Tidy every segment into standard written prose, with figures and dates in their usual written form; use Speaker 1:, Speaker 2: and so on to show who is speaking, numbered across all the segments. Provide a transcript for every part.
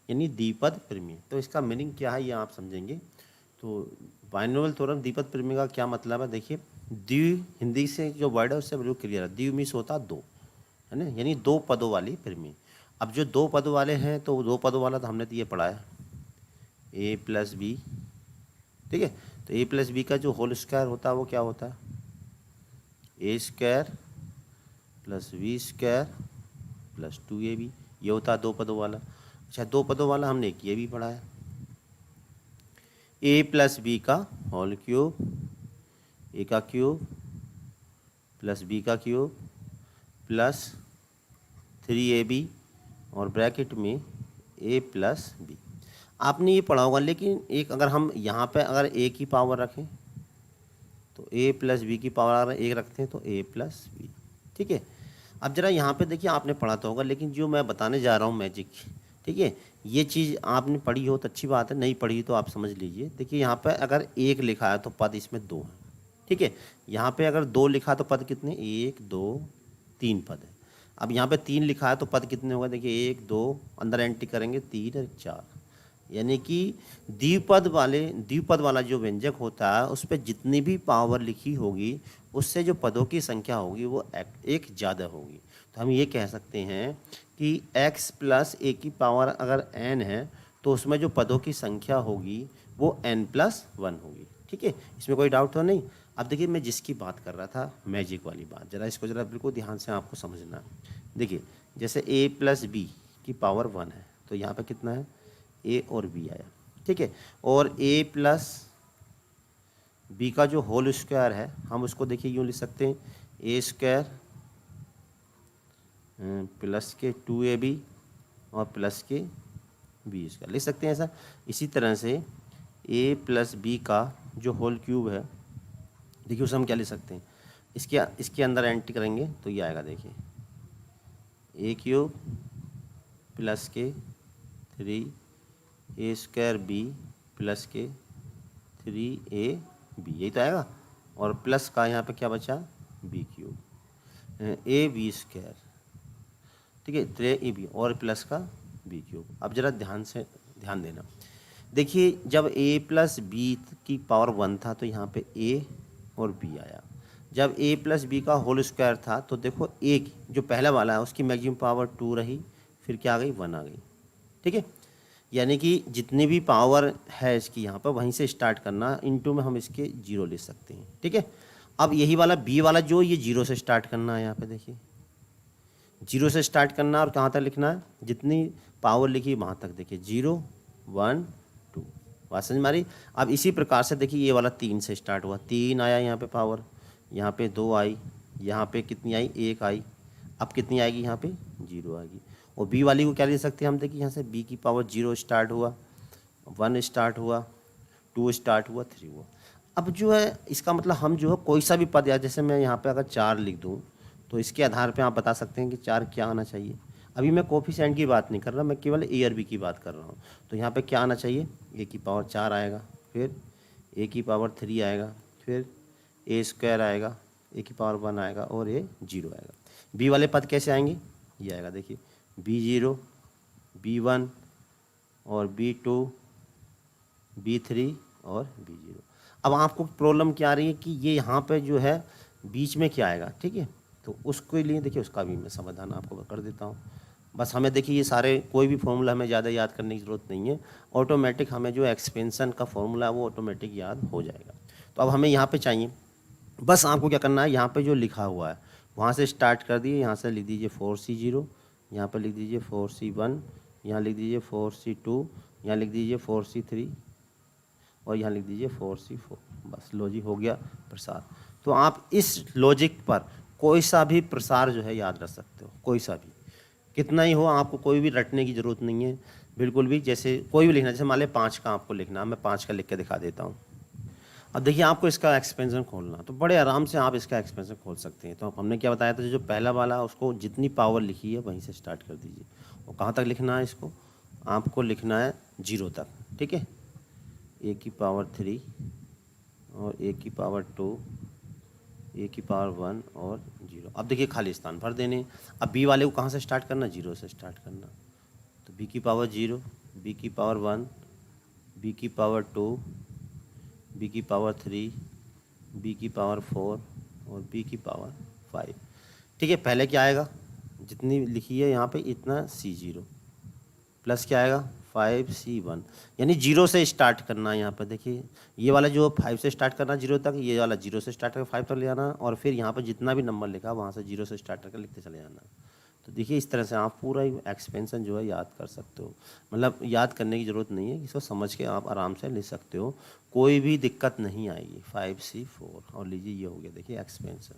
Speaker 1: यानी द्विपद प्रमेय। तो इसका मीनिंग क्या है ये आप समझेंगे। तो बाइनोमियल थ्योरम द्विपद प्रमेय का क्या मतलब है, देखिए द्वि हिंदी से जो वर्ड है उससे बिल्कुल क्लियर है। द्वि मीन्स होता दो, है ना, यानी दो पदों वाली प्रमेय। अब जो दो पदों वाले हैं तो दो पदों वाला तो हमने तो ये पढ़ा है ए प्लस बी, ठीक है। तो ए प्लस बी का जो होल स्क्वायर होता है वो क्या होता है, a square plus b square plus 2ab, ये होता है दो पदों वाला। अच्छा, दो पदों वाला हमने एक ये भी पढ़ा है, ए प्लस बी का होल क्यूब, ए का क्यूब प्लस बी का क्यूब प्लस 3ab और ब्रैकेट में ए प्लस बी। आपने ये पढ़ा होगा, लेकिन एक अगर हम यहाँ पे अगर ए की पावर रखें तो ए प्लस बी की पावर अगर एक रखते हैं तो ए प्लस बी, ठीक है। अब जरा यहाँ पे देखिए, आपने पढ़ा तो होगा, लेकिन जो मैं बताने जा रहा हूँ मैजिक, ठीक है, ये चीज़ आपने पढ़ी हो तो अच्छी बात है, नहीं पढ़ी तो आप समझ लीजिए। देखिए यहाँ पे अगर एक लिखा है तो पद इसमें दो है, ठीक है। यहाँ पे अगर दो लिखा तो पद कितने, एक दो तीन पद है। अब यहाँ पे तीन लिखा है तो पद कितने होगा, देखिए एक दो अंदर एंट्री करेंगे तीन और चार, यानी कि द्विपद वाला जो व्यंजक होता है उस पर जितनी भी पावर लिखी होगी उससे जो पदों की संख्या होगी वो एक ज़्यादा होगी। तो हम ये कह सकते हैं कि x प्लस ए की पावर अगर n है तो उसमें जो पदों की संख्या होगी वो n+1 होगी, ठीक है। इसमें कोई डाउट तो नहीं। अब देखिए मैं जिसकी बात कर रहा था मैजिक वाली बात, जरा इसको जरा बिल्कुल ध्यान से आपको समझना। देखिए जैसे a प्लस बी की पावर 1 है तो यहाँ पे कितना है, ए और बी आया, ठीक है। और ए प्लस बी का जो होल स्क्वायर है हम उसको देखिए यूँ लिख सकते हैं, ए स्क्वायर प्लस के 2ab और प्लस के बी स्क्वायर लिख सकते हैं ऐसा। इसी तरह से ए प्लस बी का जो होल क्यूब है, देखिए उसे हम क्या लिख सकते हैं, इसके अंदर एंट्री करेंगे तो ये आएगा, देखिए ए क्यूब प्लस के 3 ए स्क्वायर बी प्लस के 3ab, यही तो आएगा। और प्लस का यहाँ पे क्या बचा, b cube a b square, ठीक है, 3ab और प्लस का बी क्यूब। अब जरा ध्यान देना, देखिए जब a प्लस बी की पावर 1 था तो यहाँ पे a और b आया। जब a प्लस बी का होल स्क्वायर था तो देखो a जो पहला वाला है उसकी मैक्सिमम पावर 2 रही, फिर क्या आ गई 1 आ गई, ठीक है। यानी कि जितनी भी पावर है इसकी यहाँ पर वहीं से स्टार्ट करना, इनटू में हम इसके 0 ले सकते हैं, ठीक है। अब यही वाला b वाला जो ये 0 से स्टार्ट करना है, यहाँ पे देखिए 0 से स्टार्ट करना और कहाँ तक लिखना है, जितनी पावर लिखी वहाँ तक, देखिए 0 1 2, बात समझ में आ रही। अब इसी प्रकार से देखिए ये वाला 3 से स्टार्ट हुआ, 3 आया यहाँ पे पावर, यहाँ पे 2 आई, यहाँ पे कितनी आई 1 आई, अब कितनी आएगी यहाँ पे 0 आएगी। और बी वाली को क्या ले सकते हैं हम, देखिए यहाँ से बी की पावर 0 स्टार्ट हुआ, 1 स्टार्ट हुआ, 2 स्टार्ट हुआ, 3 हुआ। अब जो है इसका मतलब हम जो है कोई सा भी पद, या जैसे मैं यहाँ पे अगर 4 लिख दूँ तो इसके आधार पे आप बता सकते हैं कि 4 क्या आना चाहिए। अभी मैं कोफिशिएंट की बात नहीं कर रहा, मैं केवल ए और बी की बात कर रहा हूँ। तो यहाँ पे क्या आना चाहिए, ए की पावर 4 आएगा, फिर ए की पावर 3 आएगा, फिर ए स्क्वायर आएगा, ए की पावर 1 आएगा और ए 0 आएगा। बी वाले पद कैसे आएंगे, ये आएगा, देखिए b0 b1 और b2 b3 और b0। अब आपको प्रॉब्लम क्या आ रही है कि ये यहाँ पे जो है बीच में क्या आएगा, ठीक है। तो उसके लिए देखिए उसका भी मैं समाधान आपको कर देता हूँ। बस हमें देखिए ये सारे कोई भी फॉर्मूला हमें ज़्यादा याद करने की ज़रूरत नहीं है, ऑटोमेटिक हमें जो एक्सपेंशन का फॉर्मूला है वो ऑटोमेटिक याद हो जाएगा। तो अब हमें यहाँ पे चाहिए, बस आपको क्या करना है, यहाँ पे जो लिखा हुआ है वहाँ से स्टार्ट कर दिए, यहाँ से लिख दीजिए 4c0, यहाँ पर लिख दीजिए 4c1, यहाँ लिख दीजिए 4c2, यहाँ लिख दीजिए 4c3 और यहाँ लिख दीजिए 4c4। बस लो जी हो गया प्रसार। तो आप इस लॉजिक पर कोई सा भी प्रसार जो है याद रख सकते हो, कोई सा भी, कितना ही हो, आपको कोई भी रटने की ज़रूरत नहीं है बिल्कुल भी। जैसे कोई भी लिखना, जैसे मान लें 5 का आपको लिखना, मैं 5 का लिख के दिखा देता हूँ। अब देखिए आपको इसका एक्सपेंशन खोलना, तो बड़े आराम से आप इसका एक्सपेंशन खोल सकते हैं। तो हमने क्या बताया था, जो पहला वाला उसको जितनी पावर लिखी है वहीं से स्टार्ट कर दीजिए। और कहाँ तक लिखना है इसको, आपको लिखना है 0 तक, ठीक है। ए की पावर 3 और ए की पावर 2, ए की पावर 1 और 0। अब देखिए खाली स्थान भर देने। अब बी वाले को कहाँ से स्टार्ट करना, 0 से स्टार्ट करना। तो बी की पावर 0, बी की पावर 1, बी की पावर 2, बी की पावर 3, बी की पावर 4 और बी की पावर 5। ठीक है, पहले क्या आएगा, जितनी लिखी है यहाँ पे इतना C0 प्लस क्या आएगा 5C1, यानी 0 से स्टार्ट करना है यहाँ पर। देखिए ये वाला जो 5 से स्टार्ट करना 0 तक, ये वाला 0 से स्टार्ट करके 5 तक ले जाना, और फिर यहाँ पर जितना भी नंबर लिखा वहाँ से 0 से स्टार्ट करके लिखते चले जाना। तो देखिए इस तरह से आप पूरा एक्सपेंशन जो है याद कर सकते हो, मतलब याद करने की ज़रूरत नहीं है, इसको समझ के आप आराम से लिख सकते हो, कोई भी दिक्कत नहीं आएगी। 5C4 और लीजिए ये हो गया देखिए एक्सपेंशन।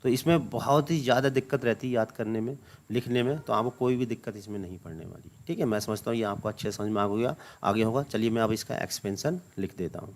Speaker 1: तो इसमें बहुत ही ज़्यादा दिक्कत रहती है याद करने में, लिखने में, तो आपको कोई भी दिक्कत इसमें नहीं पड़ने वाली। ठीक है, मैं समझता हूँ ये आपको अच्छे समझ में आ गया, आगे होगा। चलिए मैं अब इसका एक्सपेंशन लिख देता हूँ।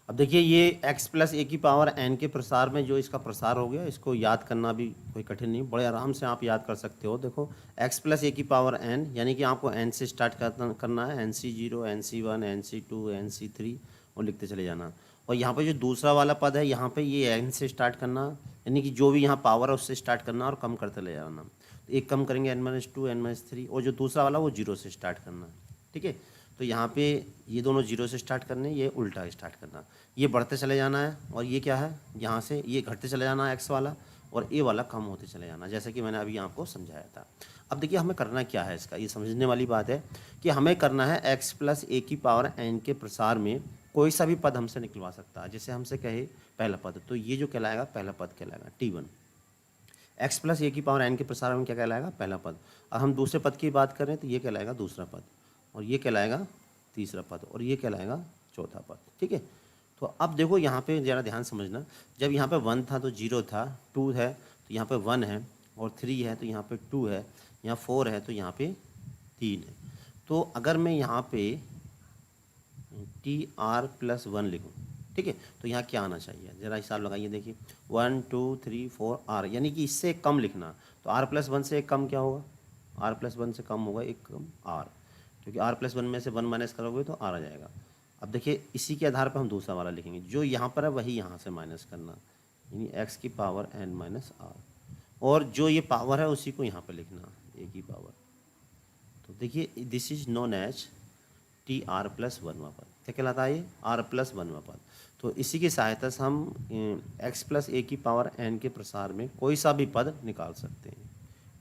Speaker 1: अब देखिए ये x प्लस ए की पावर n के प्रसार में जो इसका प्रसार हो गया, इसको याद करना भी कोई कठिन नहीं, बड़े आराम से आप याद कर सकते हो। देखो x प्लस ए की पावर n, यानी कि आपको n से स्टार्ट करना है, NC0, NC1, NC2, NC3 और लिखते चले जाना। और यहाँ पे जो दूसरा वाला पद है, यहाँ पे ये n से स्टार्ट करना, यानी कि जो भी यहाँ पावर है उससे स्टार्ट करना और कम करते ले जाना। तो एक कम करेंगे n-2, n-3, और जो दूसरा वाला वो 0 से स्टार्ट करना। ठीक है, तो यहाँ पे ये दोनों 0 से स्टार्ट करने, ये उल्टा स्टार्ट करना, ये बढ़ते चले जाना है, और ये क्या है, यहाँ से ये घटते चले जाना है x वाला, और a वाला कम होते चले जाना, जैसे कि मैंने अभी आपको समझाया था। अब देखिए हमें करना क्या है, इसका ये समझने वाली बात है कि हमें करना है x प्लस ए की पावर n के प्रसार में कोई सा भी पद हमसे निकलवा सकता है। जैसे हमसे कहे पहला पद, तो ये जो कहलाएगा पहला पद कहलाएगा T1। x प्लस ए की पावर n के प्रसार में क्या कहलाएगा, पहला पद। अब हम दूसरे पद की बात करें तो ये कहलाएगा दूसरा पद, और ये कहलाएगा तीसरा पद, और ये कहलाएगा चौथा पद। ठीक है, तो अब देखो यहाँ पे ज़रा ध्यान समझना, जब यहाँ पे 1 था तो 0 था, 2 है तो यहाँ पे 1 है, और 3 है तो यहाँ पे 2 है, यहाँ 4 है तो यहाँ पे 3 है। तो अगर मैं यहाँ पे TR प्लस 1 लिखूँ, ठीक है, तो यहाँ क्या आना चाहिए, ज़रा हिसाब लगाइए। देखिए 1 2 3 4 R, यानी कि इससे एक कम लिखना, तो R प्लस 1 से एक कम क्या होगा, R प्लस 1 से कम होगा एक कम R, क्योंकि R प्लस 1 में से 1 माइनस करोगे तो R आ जाएगा। अब देखिए इसी के आधार पर हम दूसरा वाला लिखेंगे, जो यहाँ पर है वही यहाँ से माइनस करना, यानी x की पावर n माइनस R, और जो ये पावर है उसी को यहाँ पर लिखना, a की पावर। तो देखिए this is known as TR plus 1वां पद, क्या कहलाता है ये, R प्लस 1वां पद। तो इसी की सहायता से हम x प्लस ए की पावर n के प्रसार में कोई सा भी पद निकाल सकते हैं,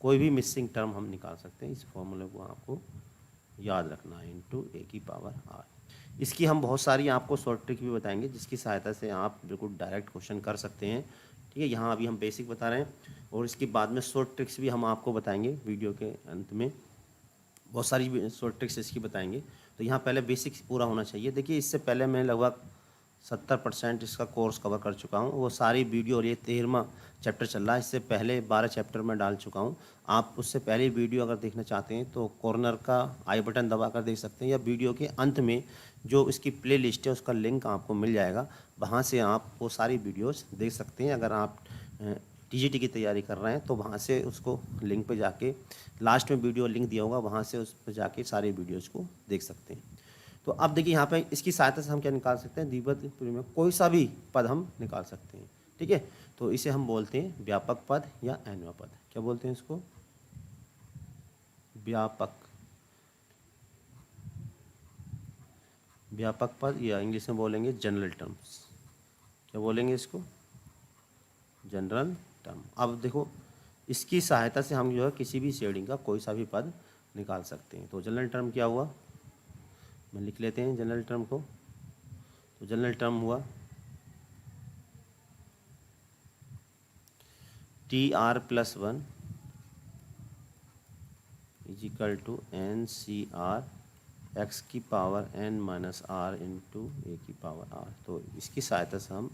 Speaker 1: कोई भी मिसिंग टर्म हम निकाल सकते हैं। इस फॉर्मूले को आपको याद रखना है, इंटू ए की पावर r। इसकी हम बहुत सारी आपको शॉर्ट ट्रिक भी बताएंगे, जिसकी सहायता से आप बिल्कुल डायरेक्ट क्वेश्चन कर सकते हैं। ठीक है, यहाँ अभी हम बेसिक बता रहे हैं, और इसके बाद में शॉर्ट ट्रिक्स भी हम आपको बताएंगे वीडियो के अंत में, बहुत सारी शॉर्ट ट्रिक्स इसकी बताएंगे। तो यहाँ पहले बेसिक्स पूरा होना चाहिए। देखिए इससे पहले मैं लगभग 70% इसका कोर्स कवर कर चुका हूँ, वो सारी वीडियो, और ये 13वां चैप्टर चल रहा है, इससे पहले 12 चैप्टर में डाल चुका हूँ। आप उससे पहले वीडियो अगर देखना चाहते हैं तो कॉर्नर का आई बटन दबा कर देख सकते हैं, या वीडियो के अंत में जो इसकी प्ले लिस्ट है उसका लिंक आपको मिल जाएगा, वहाँ से आप वो सारी वीडियोज़ देख सकते हैं। अगर आप TGT की तैयारी कर रहे हैं तो वहाँ से उसको लिंक पे जाके, लास्ट में वीडियो लिंक दिया होगा, वहाँ से उस पर जाके सारे वीडियोज़ को देख सकते हैं। तो अब देखिए यहाँ पे इसकी सहायता से हम क्या निकाल सकते हैं, द्विपद में कोई सा भी पद हम निकाल सकते हैं। ठीक है, तो इसे हम बोलते हैं व्यापक पद या n वां पद। क्या बोलते हैं इसको, व्यापक पद, या इंग्लिश में बोलेंगे जनरल टर्म्स। क्या बोलेंगे इसको, जनरल टर्म। अब देखो इसकी सहायता से हम जो है किसी भी शेडिंग का कोई सा भी पद निकाल सकते हैं। तो जनरल टर्म क्या हुआ, मैं लिख लेते हैं जनरल टर्म को। तो जनरल टर्म हुआ TR plus 1 is equal to NCR x की power n minus R into a की पावर R। तो इसकी सहायता से हम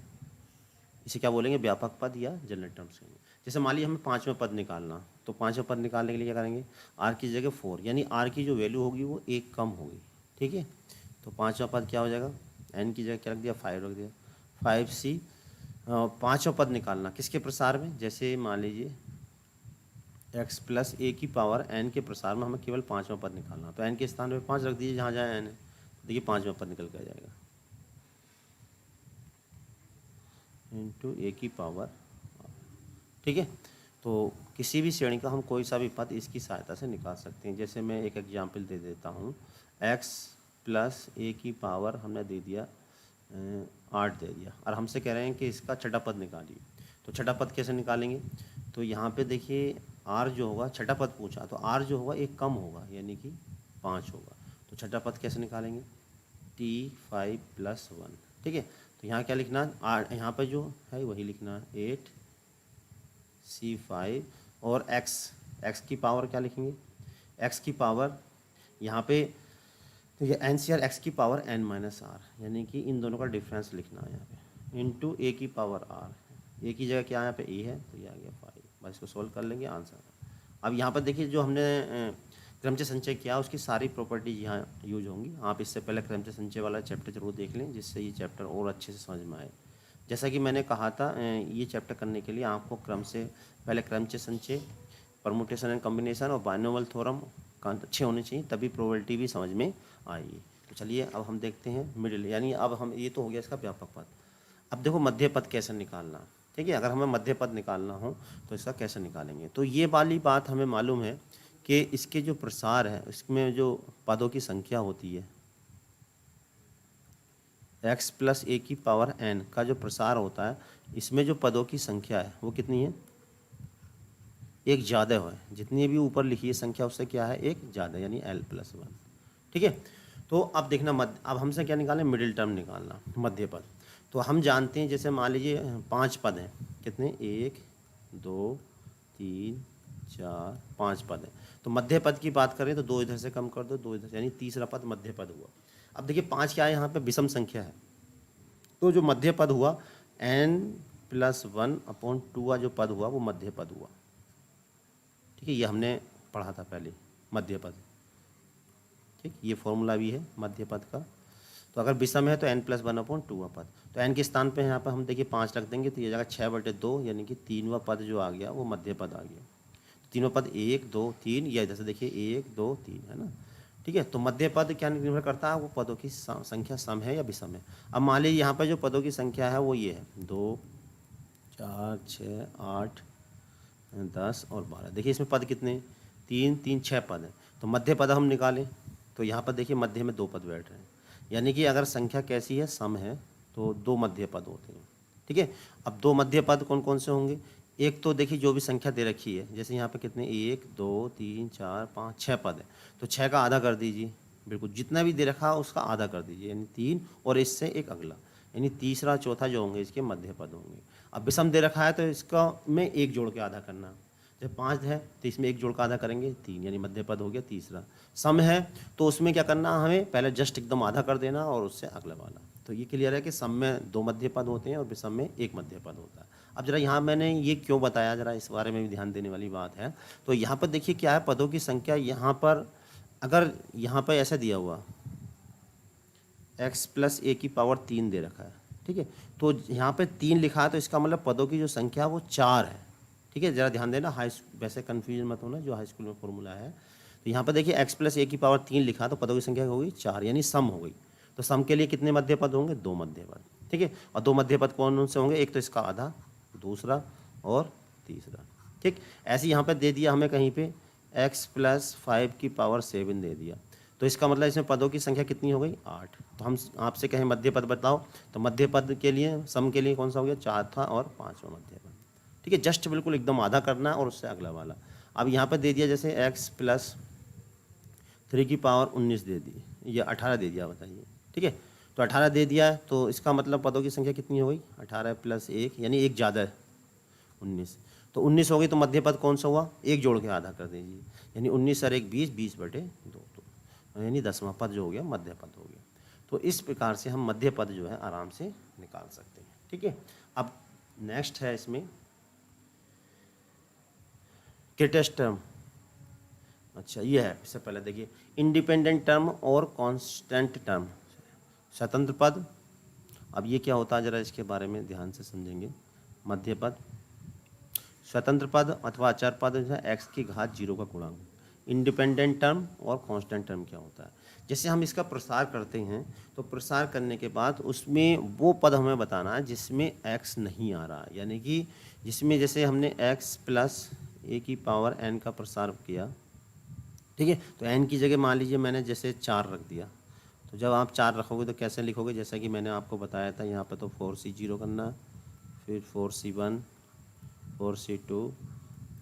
Speaker 1: इसे क्या बोलेंगे, व्यापक पद या जनरल टर्म्स कहेंगे। जैसे मान लीजिए हमें 5वां पद निकालना, तो 5वां पद निकालने के लिए क्या करेंगे, R की जगह 4, यानी R की जो वैल्यू होगी वो 1 कम होगी। ठीक है, तो 5वां पद क्या हो जाएगा, n की जगह क्या रख दिया, 5 रख दिया, 5C। 5वां पद निकालना किसके प्रसार में, जैसे मान लीजिए x प्लस ए की पावर n के प्रसार में हमें केवल 5वां पद निकालना, तो n के स्थान पे 5 रख दीजिए जहाँ जहाँ n है। देखिए 5वां पद निकल के आ जाएगा, इंटू ए की पावर। ठीक है, तो किसी भी श्रेणी का हम कोई सा भी पद इसकी सहायता से निकाल सकते हैं। जैसे मैं एक एग्जाम्पल दे देता हूँ, x प्लस ए की पावर हमने दे दिया 8 दे दिया, और हमसे कह रहे हैं कि इसका छठा पद निकालिए। तो छठा पद कैसे निकालेंगे? तो यहाँ पे देखिए r जो होगा, छठा पद पूछा तो r जो होगा एक कम होगा, यानी कि 5 होगा। तो छठा पद कैसे निकालेंगे? t5 + 1, ठीक है। तो यहाँ क्या लिखना है? यहाँ पे जो है वही लिखना है 8c5, और x की पावर क्या लिखेंगे? x की पावर यहाँ पे तो ये NCR x की पावर n-r, यानी कि इन दोनों का डिफरेंस लिखना है यहाँ पे, इंटू a की पावर r। a की जगह क्या यहाँ पे a है, तो ये आ गया 5। बस इसको सोल्व कर लेंगे, आंसर। अब यहाँ पर देखिए जो हमने क्रमचय संचय किया उसकी सारी प्रॉपर्टीज यहाँ यूज होंगी। आप इससे पहले क्रमचय संचय वाला चैप्टर जरूर देख लें, जिससे ये चैप्टर और अच्छे से समझ में आए। जैसा कि मैंने कहा था, ये चैप्टर करने के लिए आपको पहले क्रमचय संचय, परमुटेशन एंड कॉम्बिनेशन और बाइनोमियल थ्योरम अच्छे होने चाहिए, तभी प्रोबेबिलिटी भी समझ में आएगी। तो चलिए अब हम देखते हैं मिडिल, यानी अब हम, ये तो हो गया इसका व्यापक पद। अब देखो मध्य पद कैसे निकालना, ठीक है। अगर हमें मध्य पद निकालना हो तो इसका कैसे निकालेंगे? तो ये वाली बात हमें मालूम है कि इसके जो प्रसार है, इसमें जो पदों की संख्या होती है, x प्लस ए की पावर n का जो प्रसार होता है, इसमें जो पदों की संख्या है वो कितनी है? एक ज़्यादा है। जितनी भी ऊपर लिखी है संख्या उससे क्या है? एक ज़्यादा, यानी l+1, ठीक है। तो अब देखना अब हमसे क्या निकालें? मिडिल टर्म निकालना, मध्य पद। तो हम जानते हैं, जैसे मान लीजिए 5 पद हैं, कितने? 1 2 3 4 5 पद है। तो मध्य पद की बात करें तो 2 इधर से कम कर दो, 2 इधर से, यानी तीसरा पद मध्य पद हुआ। अब देखिए 5 क्या है? यहाँ पे विषम संख्या है, तो जो मध्य पद हुआ n+1/2 जो पद हुआ वो मध्य पद हुआ, ठीक है। ये हमने पढ़ा था पहले, मध्य पद, ठीक। ये फॉर्मूला भी है मध्य पद का। तो अगर विषम है तो n+1/2 पद, तो n के स्थान पे यहाँ पर हम देखिए 5 रख देंगे, तो ये जगह 6/2, यानी कि 3वां पद जो आ गया वो मध्य पद आ गया। तीनों पद 1 2 3, या इधर से देखिए 1 2 3, है ना, ठीक है। तो मध्य पद क्या निर्भर करता है? वो पदों की संख्या सम है या विषम है। अब मान लीजिए यहाँ पर जो पदों की संख्या है वो ये है 2 4 6 8 10 और 12। देखिए इसमें पद कितने? 3 3 6 पद है। तो मध्य पद हम निकालें तो यहाँ पर देखिए मध्य में 2 पद बैठ रहे हैं, यानी कि अगर संख्या कैसी है? सम है, तो 2 मध्य पद होते हैं, ठीक है। अब 2 मध्य पद कौन कौन से होंगे? एक तो देखिए जो भी संख्या दे रखी है, जैसे यहाँ पे कितने 1 2 3 4 5 6 पद है, तो 6 का आधा कर दीजिए, बिल्कुल जितना भी दे रखा है उसका आधा कर दीजिए, यानी 3, और इससे एक अगला, यानी तीसरा चौथा जो होंगे इसके मध्य पद होंगे। अब विषम दे रखा है तो इसका में एक जोड़ के आधा करना, जब 5 है तो इसमें एक जोड़ का आधा करेंगे 3, यानी मध्य पद हो गया तीसरा। सम है तो उसमें क्या करना, हमें पहले जस्ट एकदम आधा कर देना और उससे अगला वाला। तो ये क्लियर है कि सम में 2 मध्य पद होते हैं और विषम में 1 मध्य पद होता है। अब जरा यहाँ मैंने ये क्यों बताया, जरा इस बारे में भी ध्यान देने वाली बात है। तो यहाँ पर देखिए क्या है, पदों की संख्या यहाँ पर, अगर यहाँ पर ऐसा दिया हुआ x प्लस ए की पावर 3 दे रखा है, ठीक है, तो यहाँ पे 3 लिखा है, तो इसका मतलब पदों की जो संख्या है वो 4 है, ठीक है। जरा ध्यान देना, वैसे कन्फ्यूजन मत होना, जो हाई स्कूल में फॉर्मूला है। तो यहाँ पर देखिए x प्लस ए की पावर 3 लिखा, तो पदों की संख्या हो गई 4, यानी सम हो गई। तो सम के लिए कितने मध्य पद होंगे? 2 मध्य पद, ठीक है। और 2 मध्य पद कौन से होंगे? एक तो इसका आधा, दूसरा और तीसरा, ठीक। ऐसे यहाँ पर दे दिया हमें कहीं पे x प्लस 5 की पावर 7 दे दिया, तो इसका मतलब इसमें पदों की संख्या कितनी हो गई? 8। तो हम आपसे कहें मध्य पद बताओ, तो मध्य पद के लिए, सम के लिए कौन सा हो गया? 4 था और 5वां मध्य पद, ठीक है। जस्ट बिल्कुल एकदम आधा करना है और उससे अगला वाला। अब यहाँ पर दे दिया जैसे x प्लस 3 की पावर 19 दे दी, या 18 दे दिया, बताइए, ठीक है। तो 18 दे दिया है, तो इसका मतलब पदों की संख्या कितनी हो गई? 18 प्लस 1, यानी एक ज़्यादा है, 19। तो 19 हो गई, तो मध्य पद कौन सा हुआ? एक जोड़ के आधा कर दीजिए, यानी 19 और 1 20, 20/2, यानी 10वां पद जो हो गया मध्य पद हो गया। तो इस प्रकार से हम मध्य पद जो है आराम से निकाल सकते हैं, ठीक है। अब नेक्स्ट है इसमें ग्रेटेस्ट टर्म। अच्छा ये है, इससे पहले देखिए इंडिपेंडेंट टर्म और कांस्टेंट टर्म, स्वतंत्र पद। अब ये क्या होता है, जरा इसके बारे में ध्यान से समझेंगे। मध्य पद, स्वतंत्र पद अथवा अचर पद जो है x की घात 0 का गुणांक, इंडिपेंडेंट टर्म और कांस्टेंट टर्म क्या होता है। जैसे हम इसका प्रसार करते हैं तो प्रसार करने के बाद उसमें वो पद हमें बताना है जिसमें x नहीं आ रहा, यानी कि जिसमें जैसे हमने x प्लस ए की पावर n का प्रसार किया, ठीक है, तो n की जगह मान लीजिए मैंने जैसे 4 रख दिया, तो जब आप 4 रखोगे तो कैसे लिखोगे, जैसा कि मैंने आपको बताया था यहाँ पर, तो 4c0 करना, फिर 4c1, 4c2,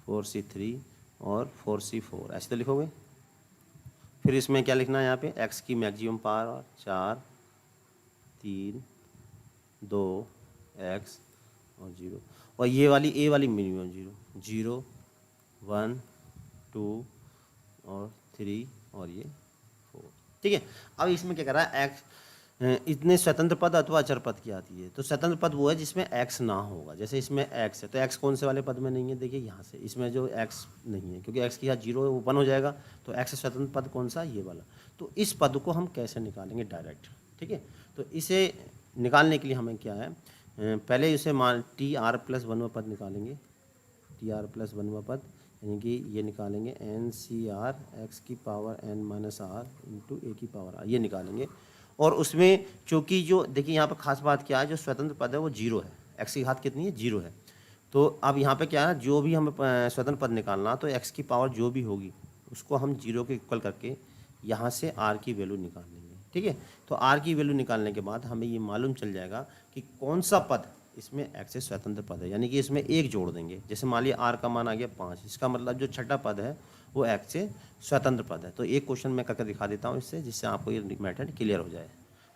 Speaker 1: 4c3 और 4c4, ऐसे तो लिखोगे। फिर इसमें क्या लिखना है, यहाँ पे x की मैक्सिमम पावर 4, 3, 2, x और 0, और ये वाली a वाली मिनिमम 0, 0, 1, 2 और 3 और ये 4, ठीक है। अब इसमें क्या कर रहा है, x इतने स्वतंत्र पद अथवा अचर पद की आती है। तो स्वतंत्र पद वो है जिसमें x ना होगा, जैसे इसमें x है तो x कौन से वाले पद में नहीं है, देखिए यहाँ से इसमें जो x नहीं है, क्योंकि x की यहाँ 0 है, वो 1 हो जाएगा, तो x स्वतंत्र पद कौन सा, ये वाला। तो इस पद को हम कैसे निकालेंगे डायरेक्ट, ठीक है। तो इसे निकालने के लिए हमें क्या है, पहले इसे मान TR+1वां पद निकालेंगे, TR+1वां पद, यानी कि ये निकालेंगे NCR x की पावर n-r इंटू ए की पावर r, ये निकालेंगे। और उसमें चूँकि जो देखिए यहाँ पर खास बात क्या है, जो स्वतंत्र पद है वो 0 है, x की घात कितनी है, 0 है। तो अब यहाँ पे क्या है, जो भी हमें स्वतंत्र पद निकालना, तो x की पावर जो भी होगी उसको हम 0 के इक्वल करके यहाँ से r की वैल्यू निकाल लेंगे, ठीक है। तो r की वैल्यू निकालने के बाद हमें ये मालूम चल जाएगा कि कौन सा पद इसमें x से स्वतंत्र पद है, यानी कि इसमें एक जोड़ देंगे। जैसे मान लिया r का मान आ गया 5, इसका मतलब जो छठा पद है वो x से स्वतंत्र पद है। तो एक क्वेश्चन मैं करके दिखा देता हूँ इससे, जिससे आपको ये मैथड क्लियर हो जाए।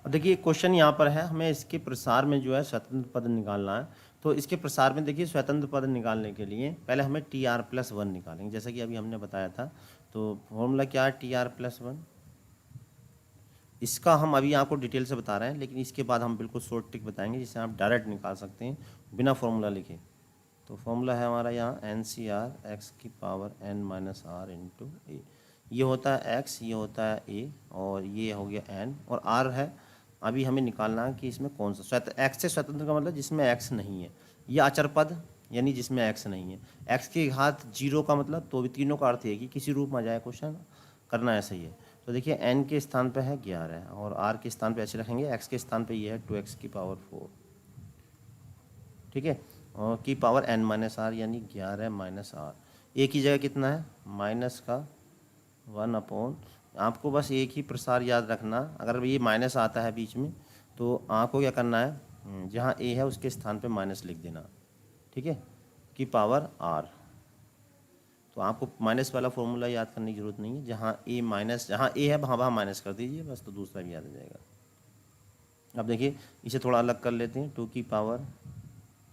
Speaker 1: और देखिए क्वेश्चन यहाँ पर है, हमें इसके प्रसार में जो है स्वतंत्र पद निकालना है। तो इसके प्रसार में देखिए स्वतंत्र पद निकालने के लिए पहले हमें TR+1 निकालेंगे, जैसा कि अभी हमने बताया था। तो फॉर्मूला क्या है, TR+1, इसका हम अभी आपको डिटेल से बता रहे हैं, लेकिन इसके बाद हम बिल्कुल शॉर्ट ट्रिक बताएंगे जिससे आप डायरेक्ट निकाल सकते हैं बिना फॉर्मूला लिखे। तो फॉर्मूला है हमारा यहाँ NCR x की पावर n-r इंटू ए, ये होता है x, ये होता है a, और ये हो गया n, और r है। अभी हमें निकालना है कि इसमें कौन सा x से स्वतंत्र का मतलब जिसमें x नहीं है, यह अचर पद यानी जिसमें x नहीं है। x की घात 0 का मतलब, तो भी तीनों का अर्थ है कि किसी रूप में आ जाए, क्वेश्चन करना ऐसा ही है। तो देखिए n के स्थान पे है 11, और r के स्थान पे ऐसे रखेंगे, x के स्थान पे ये है 2x की पावर 4, ठीक है, और की पावर n-r यानी 11 माइनस r, ए की जगह कितना है, माइनस का 1/, आपको बस एक ही प्रसार याद रखना, अगर ये माइनस आता है बीच में तो आपको क्या करना है, जहाँ ए है उसके स्थान पे माइनस लिख देना, ठीक है, की पावर r। तो आपको माइनस वाला फॉर्मूला याद करने की जरूरत नहीं है, जहाँ ए माइनस, जहाँ ए है वहाँ माइनस कर दीजिए बस, तो दूसरा भी याद आ जाएगा। अब देखिए इसे थोड़ा अलग कर लेते हैं, 2 की पावर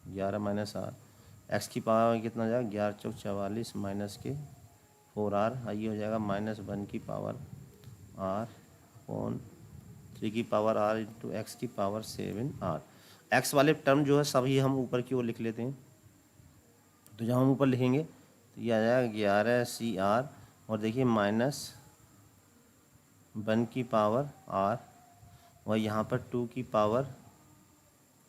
Speaker 1: 11 माइनस r, एक्स की पावर कितना हो जाएगा, 11 चौक 44 माइनस के 4r, ये हो जाएगा -1 की पावर r अपॉन 3 की पावर r इंटू एक्स की पावर 7r। एक्स वाले टर्म जो है सभी हम ऊपर की ओर लिख लेते हैं, तो जब हम ऊपर लिखेंगे तो ये आ जाएगा 11CR, और देखिए -1 की पावर r, और यहाँ पर 2 की पावर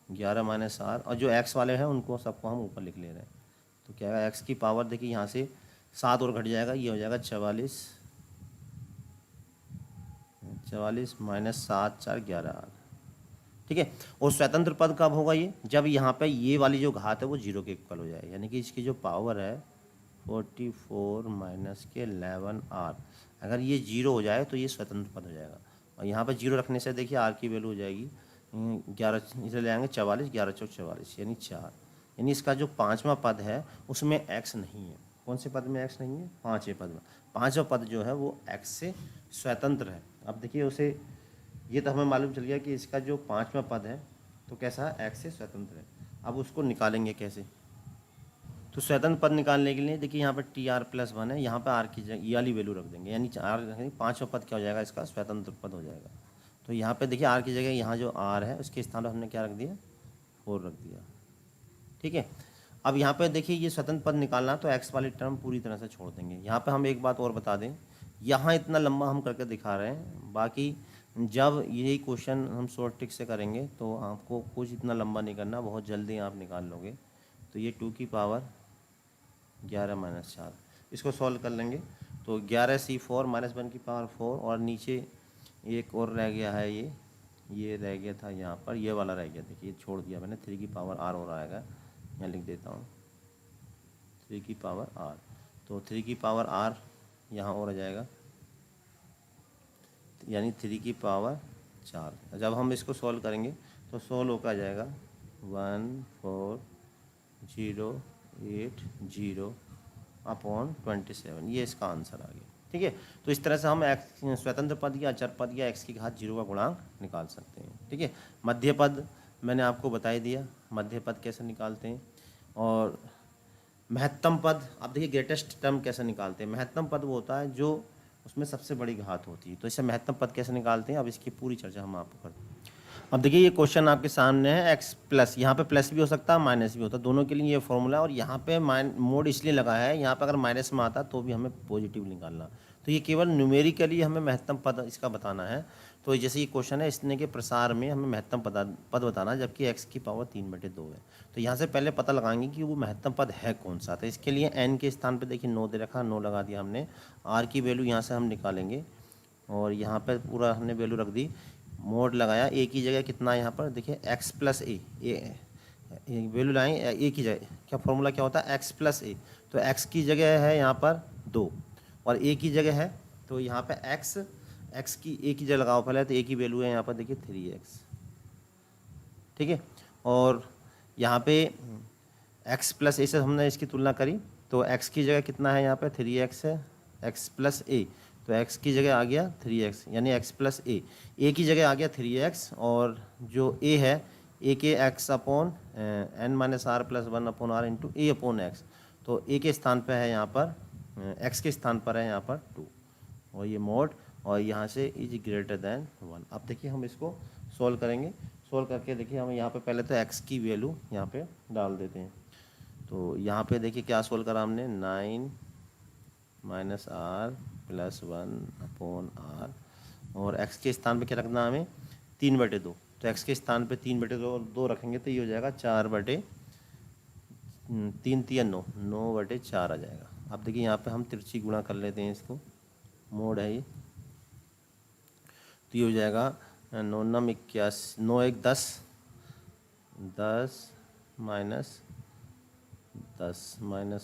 Speaker 1: 11 माइनस r, और जो x वाले हैं उनको सबको हम ऊपर लिख ले रहे हैं। तो क्या है, x की पावर देखिए यहाँ से 7 और घट जाएगा, ये हो जाएगा 44 माइनस 7 4 11r, ठीक है। और स्वतंत्र पद कब होगा ये, जब यहाँ पे ये वाली जो घात है वो 0 के इक्वल हो जाए, यानी कि इसकी जो पावर है 44 माइनस के 11r, अगर ये 0 हो जाए तो ये स्वतंत्र पद हो जाएगा। और यहाँ पर 0 रखने से देखिए r की वैल्यू हो जाएगी 11, इसे ले आएंगे 44, 11 चौक 44 यानी 4, यानी इसका जो 5वां पद है उसमें x नहीं है। कौन से पद में x नहीं है, 5वें पद में। 5वां पद जो है वो x से स्वतंत्र है। अब देखिए उसे, ये तो हमें मालूम चल गया कि इसका जो 5वां पद है तो कैसा है, x से स्वतंत्र है। अब उसको निकालेंगे कैसे, तो स्वतंत्र पद निकालने के लिए देखिए यहाँ पर TR+1 है, यहाँ पर r की जगह ये वाली वैल्यू रख देंगे, यानी r 5वां पद क्या हो जाएगा, इसका स्वतंत्र पद हो जाएगा। तो यहाँ पे देखिए r की जगह यहाँ जो r है उसके स्थान पर हमने क्या रख दिया, 4 रख दिया, ठीक है। अब यहाँ पे देखिए ये स्वतंत्र पद निकालना, तो x वाली टर्म पूरी तरह से छोड़ देंगे। यहाँ पे हम एक बात और बता दें, यहाँ इतना लंबा हम करके दिखा रहे हैं, बाकी जब यही क्वेश्चन हम शॉर्ट ट्रिक से करेंगे तो आपको कुछ इतना लंबा नहीं करना, बहुत जल्दी आप निकाल लोगे। तो ये 2 की पावर 11 माइनस 4, इसको सॉल्व कर लेंगे तो 11c4 -1 की पावर 4, और नीचे एक और रह गया है, ये रह गया था यहाँ पर, ये वाला रह गया, देखिए छोड़ दिया मैंने, 3 की पावर r और आएगा, यहाँ लिख देता हूँ 3 की पावर r, तो 3 की पावर r यहाँ और आ जाएगा, यानी 3 की पावर 4। जब हम इसको सॉल्व करेंगे तो सॉल्व होकर आ जाएगा 1480/27, ये इसका आंसर आ गया। ठीक है, तो इस तरह से हम एक्स स्वतंत्र पद या अचर पद या x की घात 0 का गुणांक निकाल सकते हैं। ठीक है, मध्य पद मैंने आपको बता ही दिया, मध्य पद कैसे निकालते हैं। और महत्तम पद, अब देखिए ग्रेटेस्ट टर्म कैसे निकालते हैं। महत्तम पद वो होता है जो उसमें सबसे बड़ी घात होती है, तो इसे महत्तम पद कैसे निकालते हैं, अब इसकी पूरी चर्चा हम आपको करते हैं। अब देखिए ये क्वेश्चन आपके सामने है, x प्लस, यहाँ पे प्लस भी हो सकता है माइनस भी होता है, दोनों के लिए ये फॉर्मूला है। और यहाँ पे मोड इसलिए लगा है, यहाँ पे अगर माइनस में आता तो भी हमें पॉजिटिव निकालना, तो ये केवल न्यूमेरिकली हमें महत्तम पद इसका बताना है। तो जैसे ये क्वेश्चन है, इसने के प्रसार में हमें महत्तम पद बताना है, जबकि x की पावर 3/2 है। तो यहाँ से पहले पता लगाएंगे कि वो महत्तम पद है कौन सा। तो इसके लिए n के स्थान पर देखिए 9 दे रखा, 9 लगा दिया हमने। r की वैल्यू यहाँ से हम निकालेंगे, और यहाँ पर पूरा हमने वैल्यू रख दी, मोड लगाया। a की जगह कितना है यहाँ पर, देखिए x प्लस ए वैल्यू लाएंगे a की जगह, क्या फॉर्मूला क्या होता है, x प्लस ए। तो x की जगह है यहाँ पर 2, और a की जगह है, तो यहाँ पे x की a की जगह लगाओ पहले, तो a की वैल्यू है यहाँ पर देखिए 3x। ठीक है, और यहाँ पे x प्लस ए से हमने इसकी तुलना करी, तो x की जगह कितना है यहाँ पे 3x है, x प्लस ए, तो x की जगह आ गया 3x, यानी x प्लस ए की जगह आ गया 3x, और जो a है a के x upon n-r+1/r into a upon x, तो a के स्थान पर है यहाँ पर, x के स्थान पर है यहाँ पर 2, और ये मोड, और यहाँ से इज ग्रेटर देन 1। अब देखिए हम इसको सॉल्व करेंगे, सॉल्व करके देखिए हम यहाँ पे पहले तो x की वैल्यू यहाँ पे डाल देते हैं। तो यहाँ पे देखिए क्या सॉल्व करा हमने, 9 -r+1/r, और x के स्थान पे क्या रखना हमें 3/2, तो x के स्थान पे 3/2 रखेंगे, तो ये हो जाएगा 4/3 3 9/4 आ जाएगा। अब देखिए यहाँ पे हम तिरछी गुणा कर लेते हैं इसको, मोड है ये, तो ये हो जाएगा 9 9 21 9 1 10 10 -10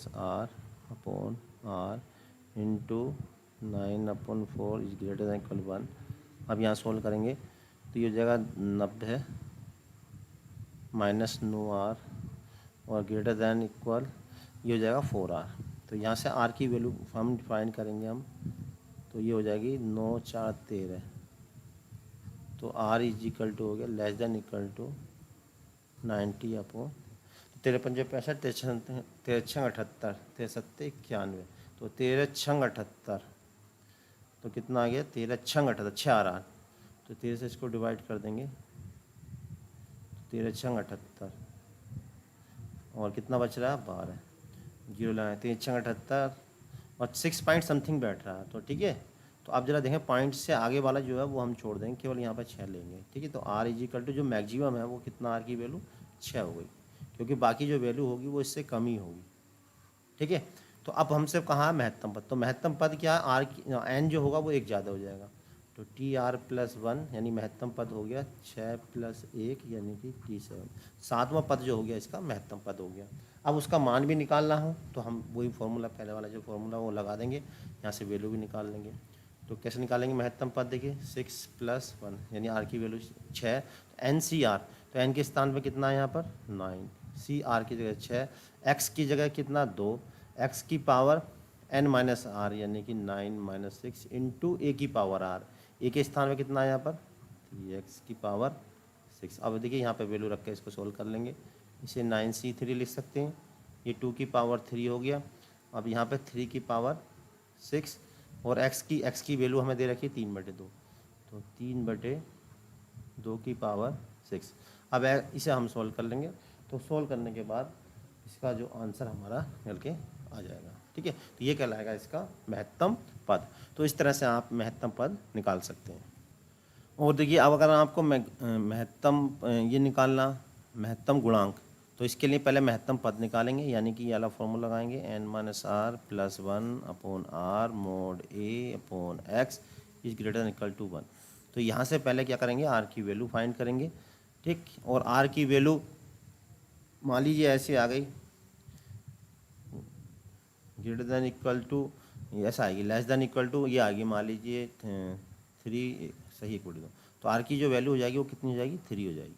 Speaker 1: -r upon r into 9/4 is greater than equal 1। अब यहाँ सोल्व करेंगे तो ये हो जाएगा 90 -9r और ग्रेटर दैन इक्वल ये हो जाएगा 4r। तो यहाँ से r की वैल्यू हम फाइंड करेंगे हम, तो ये हो जाएगी 9 4 13, तो r इज इक्वल टू हो गया less than equal to 90 upon 13 पंजे 65 13 6 78 63 91, तो 13 6 78, तो कितना आ गया 13 6 78 6 आ रहा, तो 13 से इसको डिवाइड कर देंगे, 13 6 78, और कितना बच रहा है 12, जीरो लगाए 13 6 78 और 6 पॉइंट समथिंग बैठ रहा है। तो ठीक है, तो आप जरा देखें पॉइंट से आगे वाला जो है वो हम छोड़ देंगे, केवल यहाँ पर 6 लेंगे। ठीक है, तो r इज इक्वल टू जो मैक्सिमम है वो कितना, r की वैल्यू 6 हो गई, क्योंकि बाकी जो वैल्यू होगी वो इससे कम ही होगी। ठीक है, तो अब हमसे कहा महत्तम पद, तो महत्तम पद क्या है, r की n जो होगा वो एक ज़्यादा हो जाएगा, तो TR+1 यानी महत्तम पद हो गया 6 + 1 यानी कि T7, 7वां पद जो हो गया इसका महत्तम पद हो गया। अब उसका मान भी निकालना हो तो हम वही फॉर्मूला, पहले वाला जो फॉर्मूला वो लगा देंगे, यहाँ से वैल्यू भी निकाल लेंगे। तो कैसे निकालेंगे महत्तम पद, देखिए 6 + 1 यानी r की वैल्यू 6, NCR, तो n के स्थान पे कितना है यहाँ पर 9, CR की जगह 6, x की जगह कितना 2, x की पावर n-r यानी कि 9 - 6 इंटू a की पावर r, a के स्थान में कितना है यहाँ पर 3x की पावर 6। अब देखिए यहाँ पे वैल्यू रख के इसको सोल्व कर लेंगे, इसे 9c3 लिख सकते हैं, ये 2 की पावर 3 हो गया। अब यहाँ पे 3 की पावर 6 और x की वैल्यू हमें दे रखी है 3/2, तो 3/2 की पावर 6। अब इसे हम सोल्व कर लेंगे, तो सोल्व करने के बाद इसका जो आंसर हमारा निकल के आ जाएगा। ठीक है, तो ये कहलाएगा इसका महत्तम पद। तो इस तरह से आप महत्तम पद निकाल सकते हैं। और देखिए अब अगर आपको महत्तम ये निकालना महत्तम गुणांक, तो इसके लिए पहले महत्तम पद निकालेंगे, यानी कि ये वाला फॉर्मूला लगाएंगे n-r + 1/r mod a/x is greater than equal to 1। तो यहाँ से पहले क्या करेंगे, r की वैल्यू फाइंड करेंगे, ठीक। और r की वैल्यू मान लीजिए ऐसे आ गई, ग्रेटर देन इक्वल टू ऐसा आएगी, लेस देन इक्वल टू ये आएगी मान लीजिए 3 सही इक्वल टू, तो r की जो वैल्यू हो जाएगी वो कितनी हो जाएगी, 3 हो जाएगी,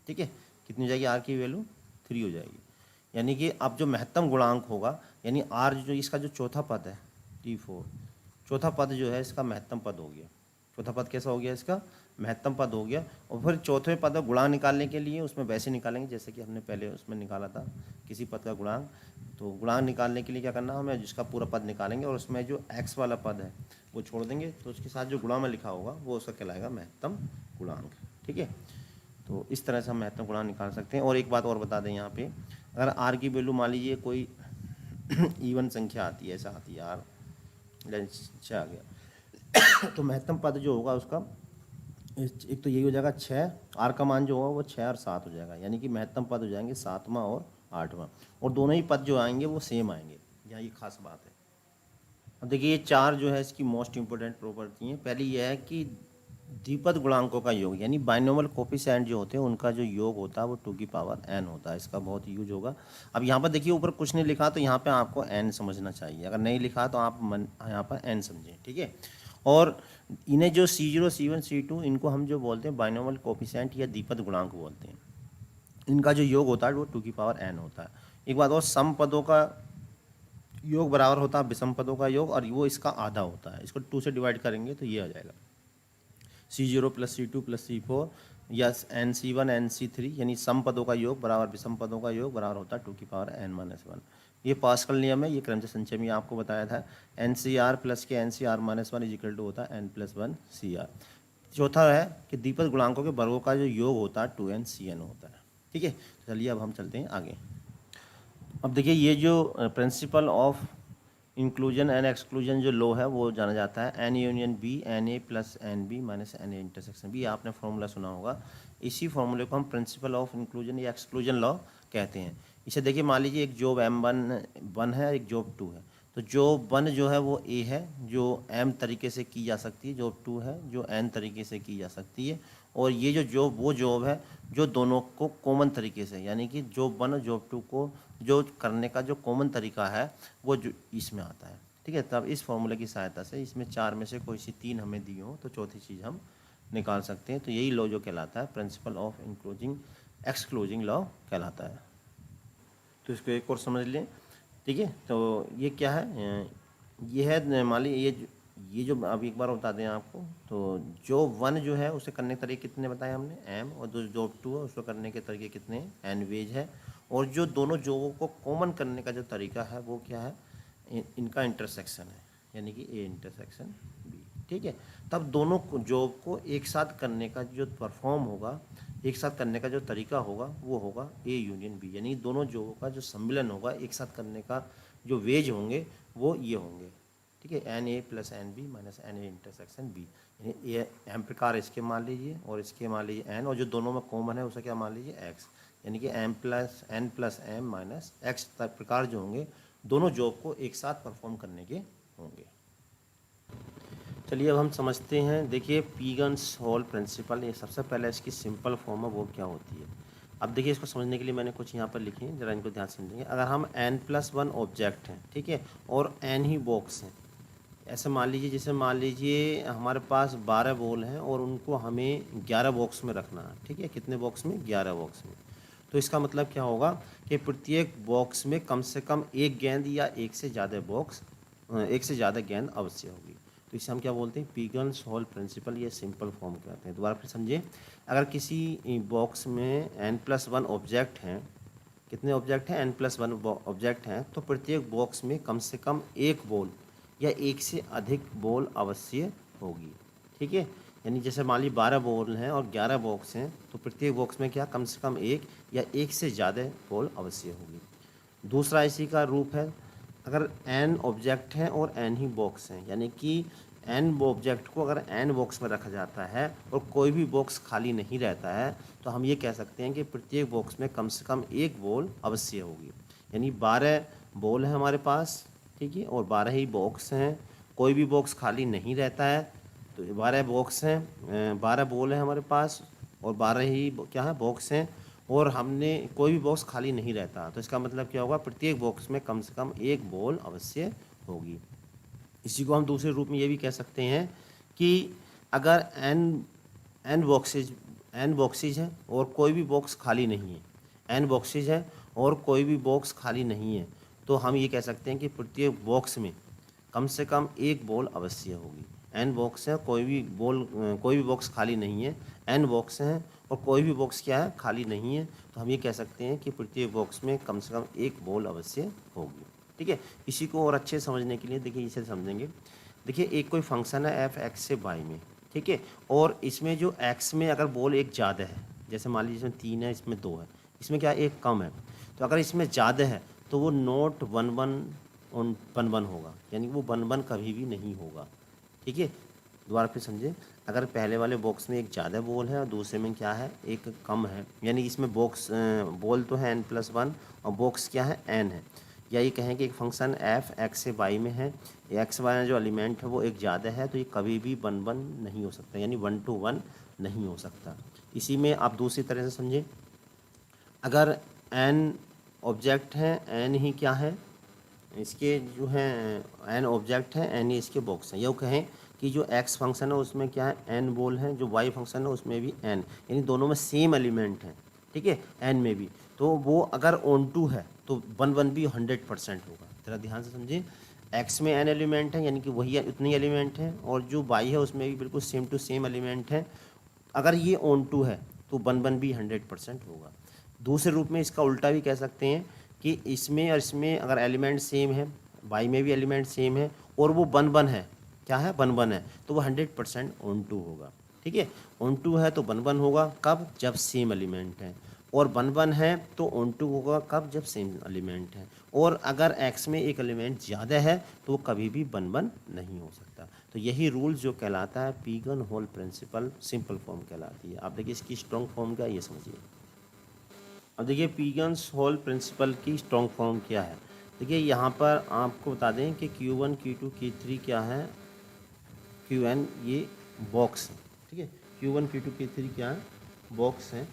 Speaker 1: ठीक है। कितनी हो जाएगी, r की वैल्यू 3 हो जाएगी। यानी कि अब जो महत्तम गुणांक होगा, यानी r जो इसका जो चौथा पद है T4, चौथा पद जो है इसका महत्तम पद हो गया। चौथा पद कैसा हो गया, इसका महत्तम पद हो गया। और फिर चौथे पद का गुणांक निकालने के लिए उसमें वैसे निकालेंगे जैसे कि हमने पहले उसमें निकाला था किसी पद का गुणांक। तो गुणांक निकालने के लिए क्या करना है, हमें जिसका पूरा पद निकालेंगे और उसमें जो x वाला पद है वो छोड़ देंगे, तो उसके साथ जो गुणा में लिखा होगा वो उसका कहलाएगा महत्तम गुणांक, ठीक है। तो इस तरह से हम महत्तम गुणांक निकाल सकते हैं। और एक बात और बता दें यहाँ पे, अगर r की वैल्यू मान लीजिए कोई इवन संख्या आती है, ऐसा आती है r, छः आ गया तो महत्तम पद जो होगा उसका एक तो यही हो जाएगा 6, r का मान जो होगा वो 6 और 7 हो जाएगा, यानी कि महत्तम पद हो जाएंगे 7वां और 8वां, और दोनों ही पद जो आएंगे वो सेम आएंगे। यहाँ ये खास बात है। अब देखिए ये 4 जो है इसकी मोस्ट इंपॉर्टेंट प्रॉपर्टी है। पहली यह है कि द्विपद गुणांकों का योग, यानी बाइनोमियल कोफिशिएंट जो होते हैं उनका जो योग होता है वो 2 की पावर n होता है। इसका बहुत यूज होगा। अब यहाँ पर देखिए ऊपर कुछ नहीं लिखा तो यहाँ पे आपको n समझना चाहिए, अगर नहीं लिखा तो आप यहाँ पर n समझें, ठीक है। और इन्हें जो C0, C1, C2 इनको हम जो बोलते हैं बाइनोमियल कोफिशिएंट या द्विपद गुणांक बोलते हैं। इनका जो योग होता है वो 2 की पावर n होता है। एक बात और, सम पदों का योग बराबर होता है विषम पदों का योग, और वो इसका आधा होता है। इसको 2 से डिवाइड करेंगे तो ये आ जाएगा C0 + C2 + C4 या NC1 NC3, यानी सम पदों का योग बराबर विषम पदों का योग बराबर होता है 2 की पावर n-1। ये पास्कल नियम है, ये क्रमशः संचय में आपको बताया था। NCR प्लस के NCR-1 इज इक्वल टू होता है n+1 CR। चौथा है कि द्विपद गुणांकों के वर्गों का जो योग होता है 2n CN होता है, ठीक है। तो चलिए अब हम चलते हैं आगे। अब देखिए ये जो principle of inclusion and exclusion जो लॉ है वो जाना जाता है n union b NA + NB - NA intersection b। आपने फॉर्मूला सुना होगा। इसी फॉर्मूले को हम प्रिंसिपल ऑफ इंक्लूजन या एक्सक्लूजन लॉ कहते हैं। इसे देखिए मान लीजिए एक जॉब M1 है, एक जॉब 2 है। तो जॉब 1 जो है वो A है, जो M तरीके से की जा सकती है। जॉब 2 है जो N तरीके से की जा सकती है। और ये जो जॉब वो जॉब है जो दोनों को कॉमन तरीके से, यानी कि जॉब 1 और जॉब 2 को जो करने का जो कॉमन तरीका है वो जो इसमें आता है, ठीक है। तब इस फॉर्मूले की सहायता से इसमें 4 में से कोई सी 3 हमें दी हो तो चौथी चीज़ हम निकाल सकते हैं। तो यही लॉ जो कहलाता है प्रिंसिपल ऑफ इंक्लूजिंग एक्सक्लूजिंग लॉ कहलाता है। तो इसको एक और समझ लें, ठीक है। तो ये क्या है, ये है मान लीजिए ये जो अभी एक बार बता दें आपको। तो जॉब 1 जो है उसे करने के तरीके कितने बताए हमने, M, और जो जॉब 2 है उसको करने के तरीके कितने, N वेज है। और जो दोनों जॉबों को कॉमन करने का जो तरीका है वो क्या है, इनका इंटरसेक्शन है, यानी कि A इंटरसेक्शन B, ठीक है। तब दोनों जॉब को एक साथ करने का जो परफॉर्म होगा, एक साथ करने का जो तरीका होगा वो होगा A यूनियन B, यानी दोनों जॉबों का जो सम्मिलन होगा एक साथ करने का जो वेज होंगे वो ये होंगे, ठीक है। NA + NB - NA intersection B, यानी ये M प्रकार इसके मान लीजिए और इसके मान लीजिए N, और जो दोनों में कॉमन है उसे क्या मान लीजिए X, यानी कि M + N + M - X प्रकार जो होंगे दोनों जॉब को एक साथ परफॉर्म करने के होंगे। चलिए अब हम समझते हैं। देखिए पीगन्स हॉल प्रिंसिपल, ये सबसे पहले इसकी सिंपल फॉर्म है वो क्या होती है। अब देखिए इसको समझने के लिए मैंने कुछ यहाँ पर लिखे हैं, जरा इनको ध्यान से समझेंगे। अगर हम n+1 ऑब्जेक्ट हैं, ठीक है, और n ही बॉक्स हैं, ऐसे मान लीजिए, जैसे मान लीजिए हमारे पास 12 बॉल हैं और उनको हमें 11 बॉक्स में रखना है, ठीक है। कितने बॉक्स में, 11 बॉक्स में। तो इसका मतलब क्या होगा कि प्रत्येक बॉक्स में कम से कम एक गेंद या एक से ज़्यादा गेंद अवश्य होगी। तो इसे हम क्या बोलते हैं, पीगन्स हॉल प्रिंसिपल, ये सिंपल फॉर्म कहते हैं। दोबारा फिर समझिए, अगर किसी बॉक्स में n+1 ऑब्जेक्ट हैं, कितने ऑब्जेक्ट हैं, n+1 ऑब्जेक्ट हैं, तो प्रत्येक बॉक्स में कम से कम एक बॉल या एक से अधिक बॉल अवश्य होगी, ठीक है। यानी जैसे मान लीजिए 12 बॉल हैं और 11 बॉक्स हैं, तो प्रत्येक बॉक्स में क्या कम से कम एक या एक से ज़्यादा बॉल अवश्य होगी। दूसरा इसी का रूप है, अगर n ऑब्जेक्ट हैं और n ही बॉक्स हैं, यानी कि एन ऑब्जेक्ट को अगर एन बॉक्स में रखा जाता है और कोई भी बॉक्स खाली नहीं रहता है तो हम ये कह सकते हैं कि प्रत्येक बॉक्स में कम से कम एक बॉल अवश्य होगी। यानी 12 बॉल है हमारे पास, ठीक है, और 12 ही बॉक्स हैं, कोई भी बॉक्स खाली नहीं रहता है। तो 12 बॉक्स हैं, 12 बॉल है हमारे पास और 12 ही क्या है बॉक्स हैं, और हमने कोई भी बॉक्स खाली नहीं रहता, तो इसका मतलब क्या होगा, प्रत्येक बॉक्स में कम से कम एक बॉल अवश्य होगी। इसी को हम दूसरे रूप में ये भी कह सकते हैं कि अगर एन बॉक्सेज है और कोई भी बॉक्स खाली नहीं है, एन बॉक्सेज है और कोई भी बॉक्स खाली नहीं है, तो हम ये कह सकते हैं कि प्रत्येक बॉक्स में कम से कम एक बॉल अवश्य होगी। एन बॉक्स है, कोई भी बॉक्स खाली नहीं है, एन बॉक्स हैं और कोई भी बॉक्स क्या है खाली नहीं है, तो हम ये कह सकते हैं कि प्रत्येक बॉक्स में कम से कम एक बॉल अवश्य होगी। ठीक है, इसी को और अच्छे समझने के लिए देखिए इसे समझेंगे। देखिए एक कोई फंक्शन है एफ एक्स से वाई में, ठीक है, और इसमें जो एक्स में अगर बॉल एक ज़्यादा है, जैसे मान लीजिए इसमें 3 है, इसमें 2 है, इसमें क्या एक कम है, तो अगर इसमें ज़्यादा है तो वो नोट 1-1 होगा, यानी वो 1-1 कभी भी नहीं होगा। ठीक है, दोबारा फिर समझे, अगर पहले वाले बॉक्स में एक ज़्यादा बॉल है और दूसरे में क्या है एक कम है, यानी इसमें बॉल तो है n+1 और बॉक्स क्या है n है, या ये कहें कि एक फंक्शन एफ एक्स से वाई में है, एक्स वाई में जो एलिमेंट है वो एक ज़्यादा है, तो ये कभी भी 1-1 नहीं हो सकता, यानी 1-1 नहीं हो सकता। इसी में आप दूसरी तरह से समझें, अगर n ऑब्जेक्ट है, n ही क्या है इसके जो है n ऑब्जेक्ट है, n ही इसके बॉक्स हैं, यूँ कहें कि जो x फंक्शन है उसमें क्या है n बॉल है, जो y फंक्शन है उसमें भी n, यानी दोनों में सेम एलिमेंट है, ठीक है, n में भी, तो वो अगर ऑन2 है तो 1-1 भी 100% होगा। ज़रा ध्यान से समझिए, x में n एलिमेंट है यानी कि वही उतनी एलिमेंट है, और जो y है उसमें भी बिल्कुल सेम टू सेम एलिमेंट है, अगर ये ऑन2 है तो 1-1 भी 100% होगा। दूसरे रूप में इसका उल्टा भी कह सकते हैं कि इसमें और इसमें अगर एलिमेंट सेम है, y में भी एलिमेंट सेम है और वो 1-1 है, क्या है 1-1 है, तो वो 100% ऑन2 होगा। ठीक है, ऑन2 है तो 1-1 होगा, कब, जब सेम एलिमेंट है, और 1-1 है तो ऑन2 होगा कब, जब सेम एलिमेंट है, और अगर x में एक एलिमेंट ज़्यादा है तो वो कभी भी 1-1 नहीं हो सकता। तो यही रूल जो कहलाता है pigeon whole principal, simple form कहलाती है। आप देखिए इसकी स्ट्रॉन्ग फॉर्म क्या है ये समझिए। अब देखिए पीगन्स होल प्रिंसिपल की स्ट्रॉन्ग फॉर्म क्या है। देखिए यहाँ पर आपको बता दें कि Q1 Q2 Q3 क्या है, Qn ये बॉक्स है, ठीक है, Q1 Q2 Q3 क्या है बॉक्स है,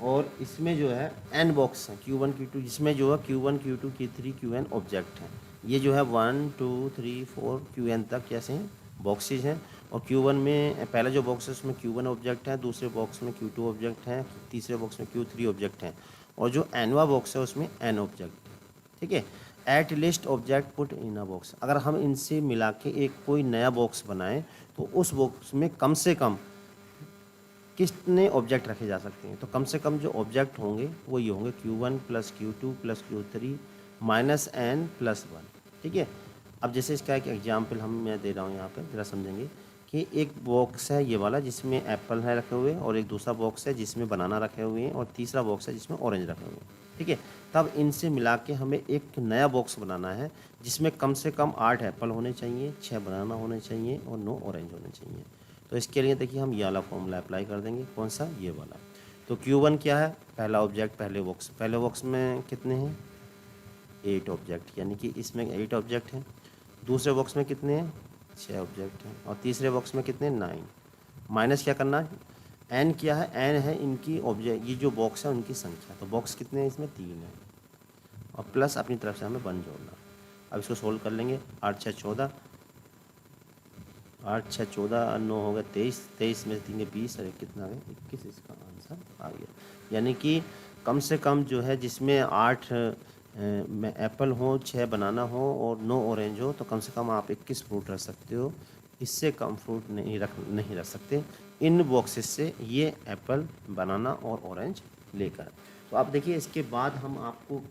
Speaker 1: और इसमें जो है n बॉक्स है Q1 Q2, जिसमें जो है Q1 Q2 Q3 Qn object हैं, ये जो है 1 2 3 4 Qn तक कैसे हैं बॉक्सेज हैं, और Q1 में पहला जो बॉक्स है उसमें Q1 ऑब्जेक्ट है, दूसरे बॉक्स में Q2 ऑब्जेक्ट है, तीसरे बॉक्स में Q3 ऑब्जेक्ट है, और जो nवा बॉक्स है उसमें n ऑब्जेक्ट है। ठीक है, at least object put in a box, अगर हम इनसे मिला के एक कोई नया बॉक्स बनाएं तो उस बॉक्स में कम से कम कितने ऑब्जेक्ट रखे जा सकते हैं, तो कम से कम जो ऑब्जेक्ट होंगे वो ये होंगे Q1 + Q2 + Q3 -n+1। ठीक है, अब जैसे इसका एक एग्जाम्पल मैं दे रहा हूँ यहाँ पे, ज़रा समझेंगे कि एक बॉक्स है ये वाला जिसमें एप्पल है रखे हुए, और एक दूसरा बॉक्स है जिसमें बनाना रखे हुए हैं, और तीसरा बॉक्स है जिसमें ऑरेंज रखे हुए हैं। ठीक है, तब इनसे मिला के हमें एक नया बॉक्स बनाना है जिसमें कम से कम 8 एप्पल होने चाहिए, 6 बनाना होने चाहिए और 9 ऑरेंज होने चाहिए। तो इसके लिए देखिए हम ये वाला फॉर्मूला अप्लाई कर देंगे, कौन सा, ये वाला। तो Q1 क्या है, पहला ऑब्जेक्ट, पहले बॉक्स में कितने हैं 8 ऑब्जेक्ट, यानी कि इसमें 8 ऑब्जेक्ट हैं, दूसरे बॉक्स में कितने हैं 6 ऑब्जेक्ट हैं, और तीसरे बॉक्स में कितने 9, माइनस क्या करना है, n क्या है, n है इनकी ऑब्जेक्ट, ये जो बॉक्स है उनकी संख्या, तो बॉक्स कितने हैं इसमें 3 है, और प्लस अपनी तरफ से हमें 1 जोड़ना। अब इसको सोल्व कर लेंगे, 8 6 14, 8 6 14, 9 हो गया 23, 23 में 3 20, और कितना आ गया 21, इसका आंसर आ गया। यानी कि कम से कम जो है जिसमें 8 में एप्पल हो, 6 बनाना हो और 9 ऑरेंज हो, तो कम से कम आप 21 फ्रूट रख सकते हो, इससे कम फ्रूट नहीं रख सकते इन बॉक्सेस से, ये एप्पल, बनाना और ऑरेंज लेकर। तो आप देखिए इसके बाद हम आपको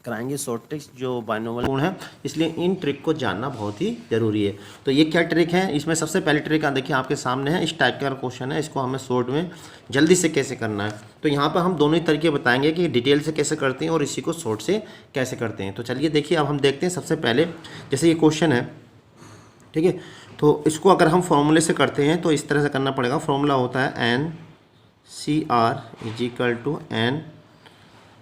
Speaker 1: कराएंगे शॉर्ट ट्रिक्स जो बाइनोमियल गुण है, इसलिए इन ट्रिक को जानना बहुत ही ज़रूरी है। तो ये क्या ट्रिक है, इसमें सबसे पहली ट्रिक देखिए आपके सामने है, इस टाइप का क्वेश्चन है, इसको हमें शॉर्ट में जल्दी से कैसे करना है। तो यहाँ पर हम दोनों ही तरीके बताएंगे कि डिटेल से कैसे करते हैं और इसी को शॉर्ट से कैसे करते हैं। तो चलिए देखिए अब हम देखते हैं। सबसे पहले जैसे ये क्वेश्चन है, ठीक है, तो इसको अगर हम फॉर्मूले से करते हैं तो इस तरह से करना पड़ेगा। फॉर्मूला होता है N C R is equal to N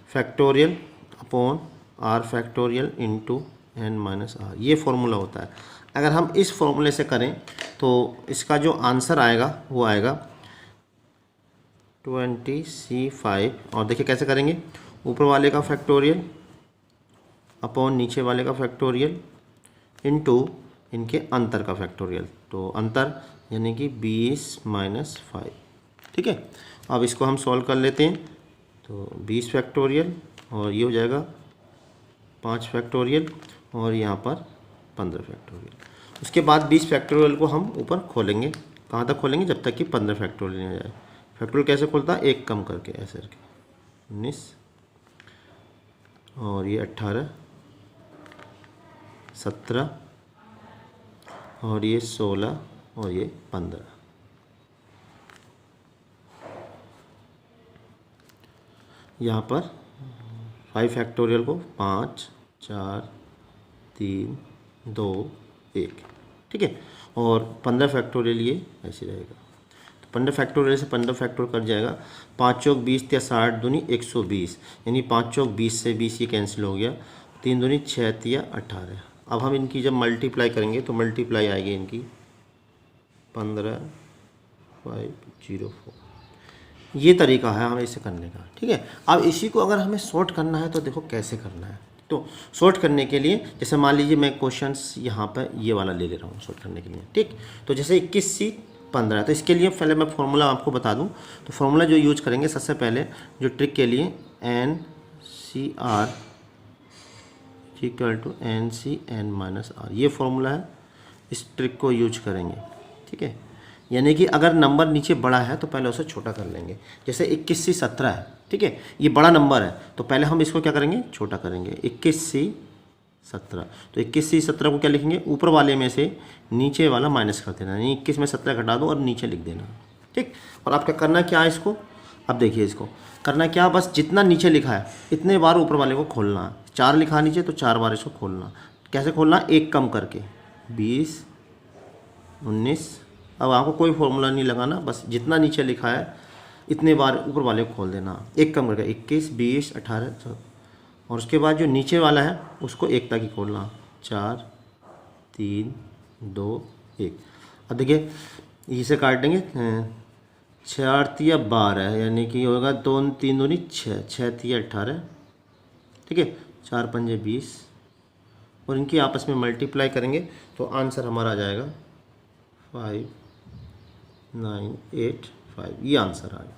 Speaker 1: factorial upon R factorial into N minus R, ये फॉर्मूला होता है। अगर हम इस फॉर्मूले से करें तो इसका जो आंसर आएगा वो आएगा 20C5। और देखिए कैसे करेंगे, ऊपर वाले का फैक्टोरियल अपॉन नीचे वाले का फैक्टोरियल इनटू इनके अंतर का फैक्टोरियल, तो अंतर यानी कि 20-5, ठीक है। अब इसको हम सॉल्व कर लेते हैं, तो 20 फैक्टोरियल और ये हो जाएगा 5 फैक्टोरियल और यहाँ पर 15 फैक्टोरियल। उसके बाद 20 फैक्टोरियल को हम ऊपर खोलेंगे, कहाँ तक खोलेंगे, जब तक कि 15 फैक्टोरियल नहीं आ जाए। फैक्टोरियल कैसे खोलता है, एक कम करके ऐसे करके, 19 और ये 18, 17 और ये 16 और ये 15। यहाँ पर 5 फैक्टोरियल को 5 4 3 2 1, ठीक है। और 15 फैक्टोरियल ये ऐसे रहेगा। तो 15 फैक्टोरियल से 15 फैक्टोरियल कट जाएगा, 5 चौक 20 या 60 दूनी 120, यानी 5 चौक 20 से 20 ये कैंसिल हो गया, 3 दूनी 6 या 18। अब हम इनकी जब मल्टीप्लाई करेंगे तो मल्टीप्लाई आएगी इनकी 15,504। ये तरीका है हमें इसे करने का, ठीक है। अब इसी को अगर हमें सॉर्ट करना है तो देखो कैसे करना है। तो सॉर्ट करने के लिए जैसे मान लीजिए मैं क्वेश्चंस यहाँ पर ये वाला ले रहा हूँ सॉर्ट करने के लिए, ठीक। तो जैसे 21C 15, तो इसके लिए पहले मैं फॉर्मूला आपको बता दूँ। तो फॉर्मूला जो यूज करेंगे सबसे पहले जो ट्रिक के लिए NCR equal to NCN minus R, ये फॉर्मूला है। इस ट्रिक को यूज करेंगे, ठीक है। यानी कि अगर नंबर नीचे बड़ा है तो पहले उसे छोटा कर लेंगे। जैसे 21C 17 है, ठीक है, ये बड़ा नंबर है तो पहले हम इसको क्या करेंगे, छोटा करेंगे। 21C 17, तो 21C 17 को क्या लिखेंगे, ऊपर वाले में से नीचे वाला माइनस कर देना, यानी 21 में 17 घटा दो और नीचे लिख देना, ठीक। और आपका करना क्या है इसको, अब देखिए इसको करना क्या, बस जितना नीचे लिखा है इतने बार ऊपर वाले को खोलना है। 4 लिखा नीचे तो 4 बार इसको खोलना। कैसे खोलना, एक कम करके 20 19। अब आपको कोई फॉर्मूला नहीं लगाना, बस जितना नीचे लिखा है इतने बार ऊपर वाले को खोल देना, एक कम करके 21 20 18। और उसके बाद जो नीचे वाला है उसको एक तक ही खोलना, 4 3 2 1। अब देखिए इसे काटेंगे, 6 या 12, यानी कि होगा 2 3 दूनी 6 6 या 18, ठीक है। 4 5 20 और इनकी आपस में मल्टीप्लाई करेंगे तो आंसर हमारा आ जाएगा 5985, ये आंसर आ गया,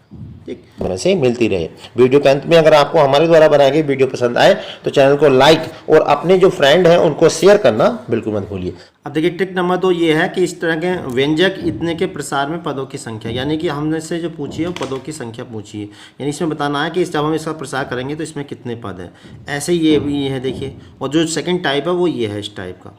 Speaker 1: ठीक।
Speaker 2: तरह से मिलती रहे। वीडियो के अंत में अगर आपको हमारे द्वारा बनाई गई वीडियो पसंद आए तो चैनल को लाइक और अपने जो फ्रेंड हैं उनको शेयर करना बिल्कुल मत भूलिए।
Speaker 1: अब देखिए ट्रिक नंबर 2 ये है कि इस तरह के व्यंजक इतने के प्रसार में पदों की संख्या, यानी कि हमने से जो पूछी है वो पदों की संख्या पूछी है, यानी इसमें बताना है कि जब हम इसका प्रसार करेंगे तो इसमें कितने पद हैं। ऐसे ये भी है देखिए, और जो सेकंड टाइप है वो ये है इस टाइप का।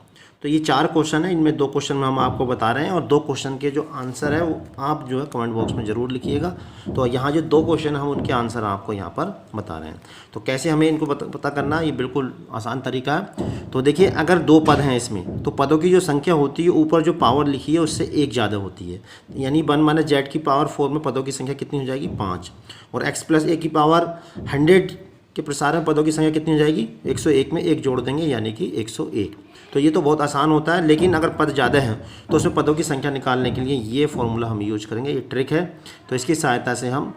Speaker 1: तो ये 4 क्वेश्चन है, इनमें 2 क्वेश्चन में हम आपको बता रहे हैं और 2 क्वेश्चन के जो आंसर है वो आप जो है कमेंट बॉक्स में ज़रूर लिखिएगा। तो यहाँ जो 2 क्वेश्चन है हम उनके आंसर आपको यहाँ पर बता रहे हैं। तो कैसे हमें इनको पता करना है, ये बिल्कुल आसान तरीका है। तो देखिए अगर 2 पद हैं इसमें तो पदों की जो संख्या होती है ऊपर जो पावर लिखी है उससे 1 ज़्यादा होती है, यानी 1 - Z की पावर 4 में पदों की संख्या कितनी हो जाएगी, 5। और x + a की पावर 100 के प्रसार में पदों की संख्या कितनी हो जाएगी, 101 में 1 जोड़ देंगे यानी कि 101। तो ये तो बहुत आसान होता है, लेकिन अगर पद ज़्यादा हैं तो उसमें पदों की संख्या निकालने के लिए ये फॉर्मूला हम यूज करेंगे, ये ट्रिक है। तो इसकी सहायता से हम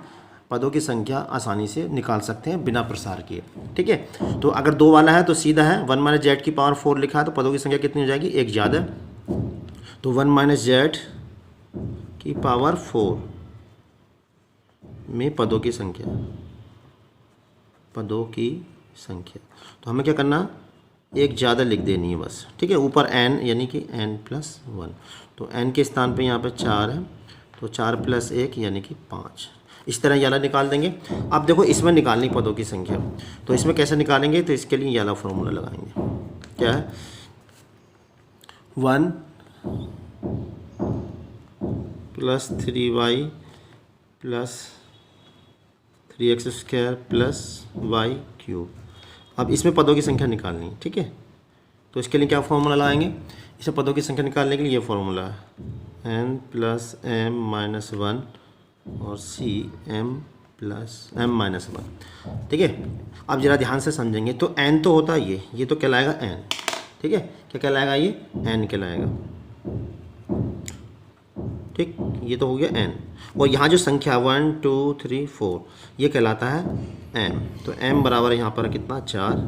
Speaker 1: पदों की संख्या आसानी से निकाल सकते हैं बिना प्रसार किए, ठीक है। तो अगर 2 वाला है तो सीधा है, 1 - Z की पावर 4 लिखा है तो पदों की संख्या कितनी हो जाएगी, 1 ज़्यादा। तो 1 - Z की पावर 4 में पदों की संख्या तो हमें क्या करना, 1 ज़्यादा लिख देनी है बस, ठीक है। ऊपर n यानी कि n+1, तो n के स्थान पे यहाँ पे 4 है तो 4 + 1 यानी कि 5। इस तरह ये वाला निकाल देंगे। अब देखो इसमें निकालनी पदों की संख्या, तो इसमें कैसे निकालेंगे, तो इसके लिए ये वाला फॉर्मूला लगाएंगे। क्या है, 1 + 3y + 3x² + y³। अब इसमें पदों की संख्या निकालनी है, ठीक है। तो इसके लिए क्या फॉर्मूला लगाएंगे, इसे पदों की संख्या निकालने के लिए ये फॉर्मूला है n प्लस m माइनस 1 और c m plus m minus 1। ठीक है, अब जरा ध्यान से समझेंगे तो n तो होता है ये तो कहलाएगा n। ठीक है, क्या कहलाएगा ये n कहलाएगा। ठीक, ये तो हो गया n। और यहाँ जो संख्या 1 2 3 4 ये कहलाता है m। तो m बराबर यहाँ पर कितना 4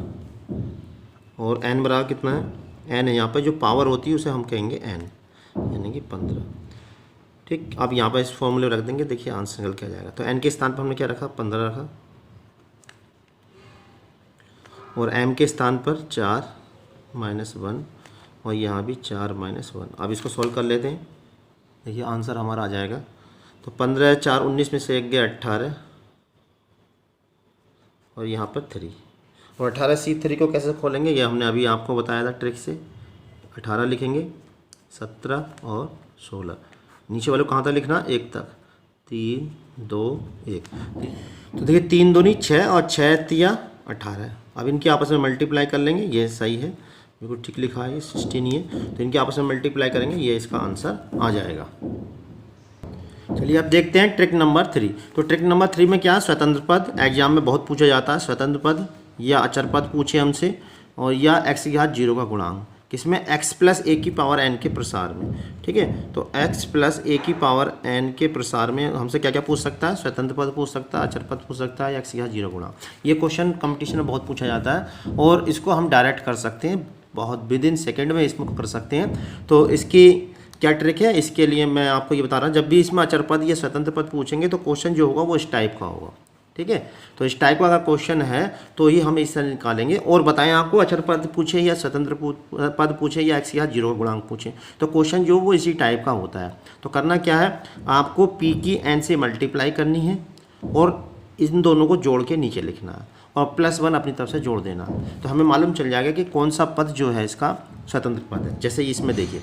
Speaker 1: और n बराबर कितना है n है। यहाँ पर जो पावर होती है उसे हम कहेंगे n, यानी कि 15। ठीक, अब यहाँ पर इस फॉर्मूले रख देंगे, देखिए आंसर निकल क्या जाएगा। तो n के स्थान पर हमने क्या रखा 15 रखा और m के स्थान पर 4 माइनस 1 और यहाँ भी 4 माइनस 1। अब इसको सॉल्व कर लेते हैं, देखिए आंसर हमारा आ जाएगा। तो 15 4 19 में से 1 गया 18 और यहाँ पर 3 और 18 C3 को कैसे खोलेंगे ये हमने अभी आपको बताया था ट्रिक से। 18 लिखेंगे 17 और 16, नीचे वाले को कहाँ तक लिखना 1 तक 3 2 1। तो देखिए 3 2 नहीं 6 और 6 3 18। अब इनकी आपस में मल्टीप्लाई कर लेंगे, ये सही है बिल्कुल ठीक लिखा है, 16 ही है। तो इनके आपस में मल्टीप्लाई करेंगे, ये इसका आंसर आ जाएगा। चलिए अब देखते हैं ट्रिक नंबर 3। तो ट्रिक नंबर 3 में क्या, स्वतंत्र पद एग्जाम में बहुत पूछा जाता है। स्वतंत्र पद या अचर पद पूछे हमसे, और या x की घात 0 का गुणांक, किसमें x प्लस a की पावर n के प्रसार में। ठीक है, तो x प्लस a की पावर n के प्रसार में हमसे क्या क्या पूछ सकता है, स्वतंत्र पद पूछ सकता है, अचर पद पूछ सकता है, या x की घात 0 गुणांक। ये क्वेश्चन कंपटीशन में बहुत पूछा जाता है और इसको हम डायरेक्ट कर सकते हैं, बहुत विद इन सेकेंड में इसमें कर सकते हैं। तो इसकी क्या ट्रिक है, इसके लिए मैं आपको ये बता रहा हूँ, जब भी इसमें अचर पद या स्वतंत्र पद पूछेंगे तो क्वेश्चन जो होगा वो इस टाइप का होगा। ठीक है, तो इस टाइप का अगर क्वेश्चन है तो ही हम इससे निकालेंगे। और बताएं आपको अचर पद पूछे या स्वतंत्र पद पूछे या x की घात 0 गुणांक पूछे, तो क्वेश्चन जो वो इसी टाइप का होता है। तो करना क्या है, आपको p की n से मल्टीप्लाई करनी है और इन दोनों को जोड़ के नीचे लिखना है और +1 अपनी तरफ से जोड़ देना। तो हमें मालूम चल जाएगा कि कौन सा पद जो है इसका स्वतंत्र पद है। जैसे इसमें देखिए,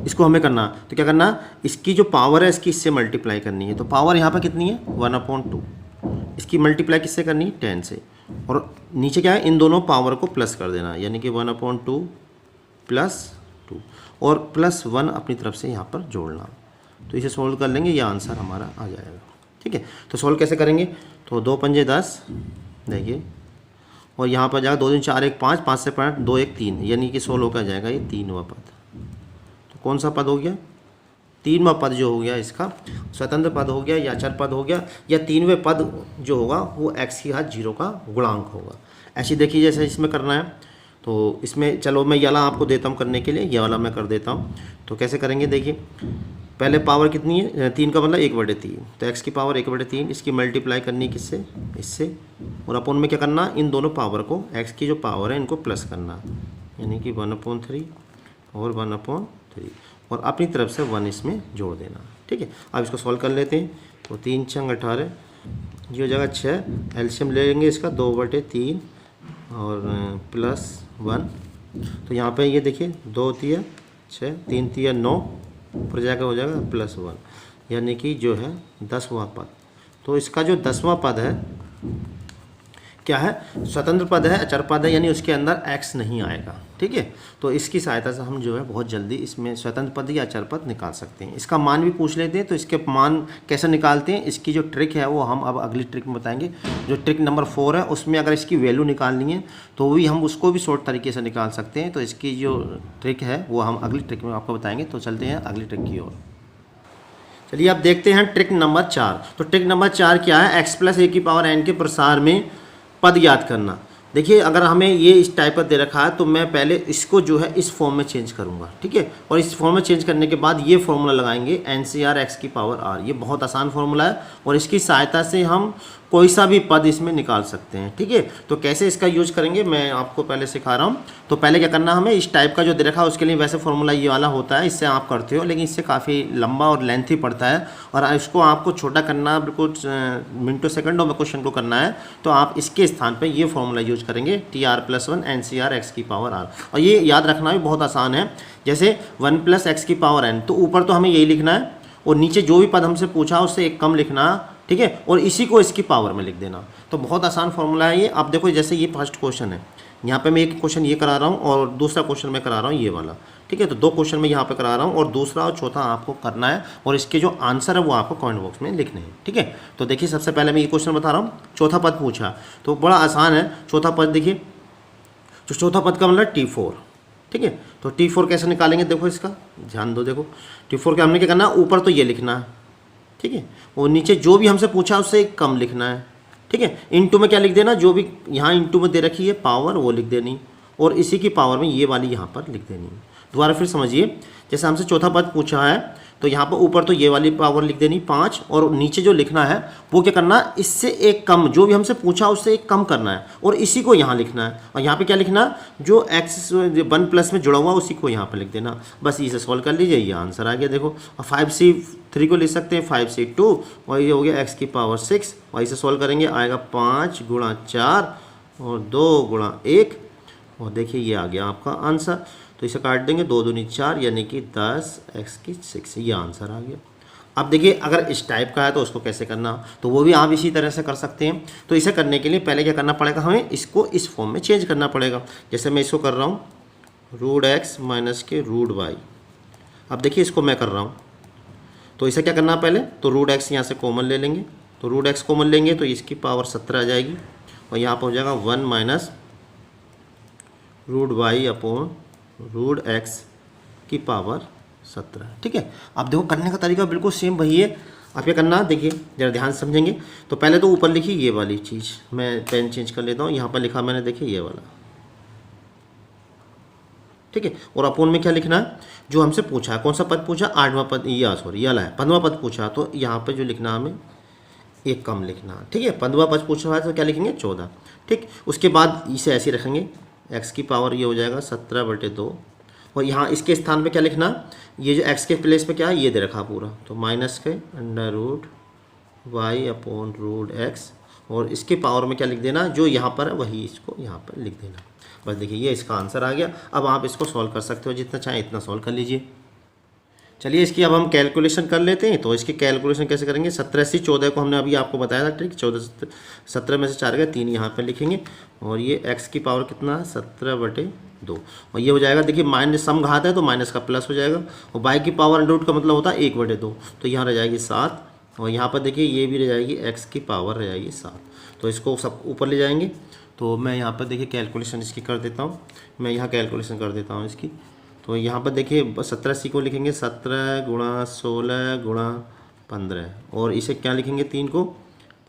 Speaker 1: इसको हमें करना, तो क्या करना, इसकी जो पावर है इसकी इससे मल्टीप्लाई करनी है। तो पावर यहाँ पर कितनी है 1/2, इसकी मल्टीप्लाई किससे करनी है 10 से, और नीचे क्या है इन दोनों पावर को प्लस कर देना, यानी कि 1/2 +2 और +1 अपनी तरफ से यहाँ पर जोड़ना। तो इसे सोल्व कर लेंगे, ये आंसर हमारा आ जाएगा। ठीक है, तो सोल्व कैसे करेंगे, तो 2 पंजे 10 देखिए, और यहाँ पर जाएगा 2 3 4 1 5, 5 से 5 2 1 3, यानी कि सोल्व होकर जाएगा ये 3वां पद। तो कौन सा पद हो गया, 3वां पद जो हो गया इसका स्वतंत्र पद हो गया या अचर पद हो गया, या 3वें पद जो होगा वो x की घात 0 का गुणांक होगा। ऐसे देखिए जैसे इसमें करना है, तो इसमें चलो मैं ये वाला आपको देता हूँ करने के लिए, ये वाला मैं कर देता हूँ। तो कैसे करेंगे, देखिए पहले पावर कितनी है 3 का मतलब 1/3, तो x की पावर 1/3, इसकी मल्टीप्लाई करनी किससे, इससे, और अपन में क्या करना, इन दोनों पावर को x की जो पावर है इनको प्लस करना, यानी कि 1/3 और 1/3 और अपनी तरफ से 1 इसमें जोड़ देना। ठीक है, अब इसको सॉल्व कर लेते हैं। तो 3 छंग 18, ये हो जाएगा 6, एलसीएम ले लेंगे इसका 2/3 और +1। तो यहाँ पे ये देखिए 2 तिया 6, 3 तिया 9, ऊपर जाकर हो जाएगा +1, यानी कि जो है 10वां पद। तो इसका जो 10वां पद है क्या है, स्वतंत्र पद है, अचर पद है, यानी उसके अंदर x नहीं आएगा। ठीक है, तो इसकी सहायता से हम जो है बहुत जल्दी इसमें स्वतंत्र पद या अचर पद निकाल सकते हैं। इसका मान भी पूछ लेते हैं, तो इसके मान कैसे निकालते हैं, इसकी जो ट्रिक है वो हम अब अगली ट्रिक में बताएंगे। जो ट्रिक नंबर 4 है उसमें अगर इसकी वैल्यू निकालनी है तो भी हम उसको भी शॉर्ट तरीके से निकाल सकते हैं। तो इसकी जो ट्रिक है वो हम अगली ट्रिक में आपको बताएंगे। तो चलते हैं अगली ट्रिक की ओर। चलिए अब देखते हैं ट्रिक नंबर 4। तो ट्रिक नंबर 4 क्या है, x प्लस a की पावर n के प्रसार में पद याद करना। देखिए अगर हमें ये इस टाइप का दे रखा है तो मैं पहले इसको जो है इस फॉर्म में चेंज करूँगा। ठीक है, और इस फॉर्म में चेंज करने के बाद ये फॉर्मूला लगाएंगे NCR x की पावर r। ये बहुत आसान फॉर्मूला है और इसकी सहायता से हम कोई सा भी पद इसमें निकाल सकते हैं। ठीक है, तो कैसे इसका यूज करेंगे मैं आपको पहले सिखा रहा हूँ। तो पहले क्या करना, हमें इस टाइप का जो दे रखा है उसके लिए वैसे फॉर्मूला ये वाला होता है, इससे आप करते हो, लेकिन इससे काफ़ी लंबा और लेंथी पड़ता है और इसको आपको छोटा करना बिल्कुल मिनटों सेकंडों में क्वेश्चन को करना है। तो आप इसके स्थान पर ये फॉर्मूला यूज करेंगे TR+1 NCR x की पावर r। और ये याद रखना भी बहुत आसान है, जैसे 1 + x की पावर n, तो ऊपर तो हमें यही लिखना है और नीचे जो भी पद हमसे पूछा उससे एक कम लिखना। ठीक है, और इसी को इसकी पावर में लिख देना। तो बहुत आसान फॉर्मूला है ये। आप देखो जैसे ये फर्स्ट क्वेश्चन है, यहाँ पे मैं एक क्वेश्चन ये करा रहा हूँ और दूसरा क्वेश्चन मैं करा रहा हूँ ये वाला। ठीक है। तो 2 क्वेश्चन मैं यहाँ पे करा रहा हूँ और दूसरा और चौथा आपको करना है और इसके जो आंसर है वो आपको कमेंट बॉक्स में लिखने हैं, ठीक है। तो देखिए सबसे पहले मैं ये क्वेश्चन बता रहा हूँ, चौथा पद पूछा तो बड़ा आसान है। चौथा पद देखिए, जो चौथा पद का मतलब T4, ठीक है। तो T4 कैसे निकालेंगे, देखो इसका ध्यान दो। देखो T4 का हमने क्या करना है, ऊपर तो ये लिखना है, ठीक है, और नीचे जो भी हमसे पूछा उससे एक कम लिखना है, ठीक है। इनटू में क्या लिख देना, जो भी यहाँ इनटू में दे रखी है पावर वो लिख देनी और इसी की पावर में ये वाली यहाँ पर लिख देनी। दोबारा फिर समझिए, जैसे हमसे चौथा पद पूछा है तो यहाँ पर ऊपर तो ये वाली पावर लिख देनी 5 और नीचे जो लिखना है वो क्या करना है, इससे एक कम, जो भी हमसे पूछा उससे एक कम करना है और इसी को यहाँ लिखना है। और यहाँ पे क्या लिखना है, जो x 1 प्लस में जुड़ा हुआ उसी को यहाँ पे लिख देना। बस इसे सॉल्व कर लीजिए, ये आंसर आ गया। देखो 5c3 को लिख सकते हैं 5c2 और ये हो गया x की पावर 6 और इसे सॉल्व करेंगे आएगा 5 गुणा 4 और 2 गुणा 1 और देखिए ये आ गया आपका आंसर। तो इसे काट देंगे, 2 दूनी 4 यानी कि 10 x की 6, ये आंसर आ गया। अब देखिए अगर इस टाइप का है तो उसको कैसे करना, तो वो भी आप इसी तरह से कर सकते हैं। तो इसे करने के लिए पहले क्या करना पड़ेगा, हमें इसको इस फॉर्म में चेंज करना पड़ेगा। जैसे मैं इसको कर रहा हूँ √x माइनस के √y। अब देखिए इसको मैं कर रहा हूँ तो इसे क्या करना है, पहले तो √x यहाँ से कॉमन ले लेंगे, तो √x कॉमन लेंगे तो इसकी पावर 17 आ जाएगी और यहाँ पर हो जाएगा 1 माइनस √y अपॉन √x की पावर 17, ठीक है। अब देखो करने का तरीका बिल्कुल सेम वही है। अब क्या करना, देखिए जरा ध्यान समझेंगे। तो पहले तो ऊपर लिखी ये वाली चीज़, मैं पेन चेंज कर लेता हूँ, यहाँ पर लिखा मैंने देखिए ये वाला, ठीक है। और अपोन में क्या लिखना है, जो हमसे पूछा है, कौन सा पद पूछा, 8वां पद, या सॉरी ये वाला है 15वां पद पूछा, तो यहाँ पर जो लिखना हमें एक कम लिखना, ठीक है। 15वां पद पूछा है तो क्या लिखेंगे 14, ठीक। उसके बाद इसे ऐसे रखेंगे, x की पावर ये हो जाएगा 17/2 और यहाँ इसके स्थान पे क्या लिखना, ये जो x के प्लेस पे क्या है ये दे रखा पूरा, तो माइनस के √y अपॉन √x और इसके पावर में क्या लिख देना, जो यहाँ पर है वही इसको यहाँ पर लिख देना। बस देखिए ये इसका आंसर आ गया। अब आप इसको सॉल्व कर सकते हो, जितना चाहें इतना सॉल्व कर लीजिए। चलिए इसकी अब हम कैलकुलेशन कर लेते हैं। तो इसकी कैलकुलेशन कैसे करेंगे, 17 से 14 को हमने अभी आपको बताया था ट्रिक, 17 में से 4 गए 3 यहाँ पे लिखेंगे और ये x की पावर कितना है 17/2 और ये हो जाएगा, देखिए माइनस सम घात है तो माइनस का प्लस हो जाएगा और y की पावर √ का मतलब होता है 1/2, तो यहाँ रह जाएगी 7 और यहाँ पर देखिए ये भी रह जाएगी x की पावर रह जाएगी 7। तो इसको सब ऊपर ले जाएंगे। तो मैं यहाँ पर देखिए कैलकुलेशन इसकी कर देता हूँ, मैं यहाँ कैलकुलेशन कर देता हूँ इसकी। तो यहाँ पर देखिए 17c को लिखेंगे 17 गुणा 16 गुणा 15 और इसे क्या लिखेंगे 3 को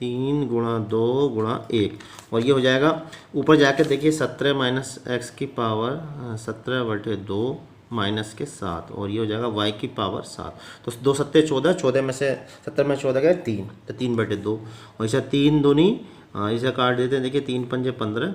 Speaker 1: 3 गुणा 2 गुणा 1 और ये हो जाएगा, ऊपर जाकर देखिए 17 माइनस x की पावर 17/2 माइनस के 7 और ये हो जाएगा y की पावर 7। तो 2 7 14, 14 में से 17 में 14 गए 3, तो 3/2 और इसे 3 दूनी इसे काट देते हैं, देखिए 3 पंजे 15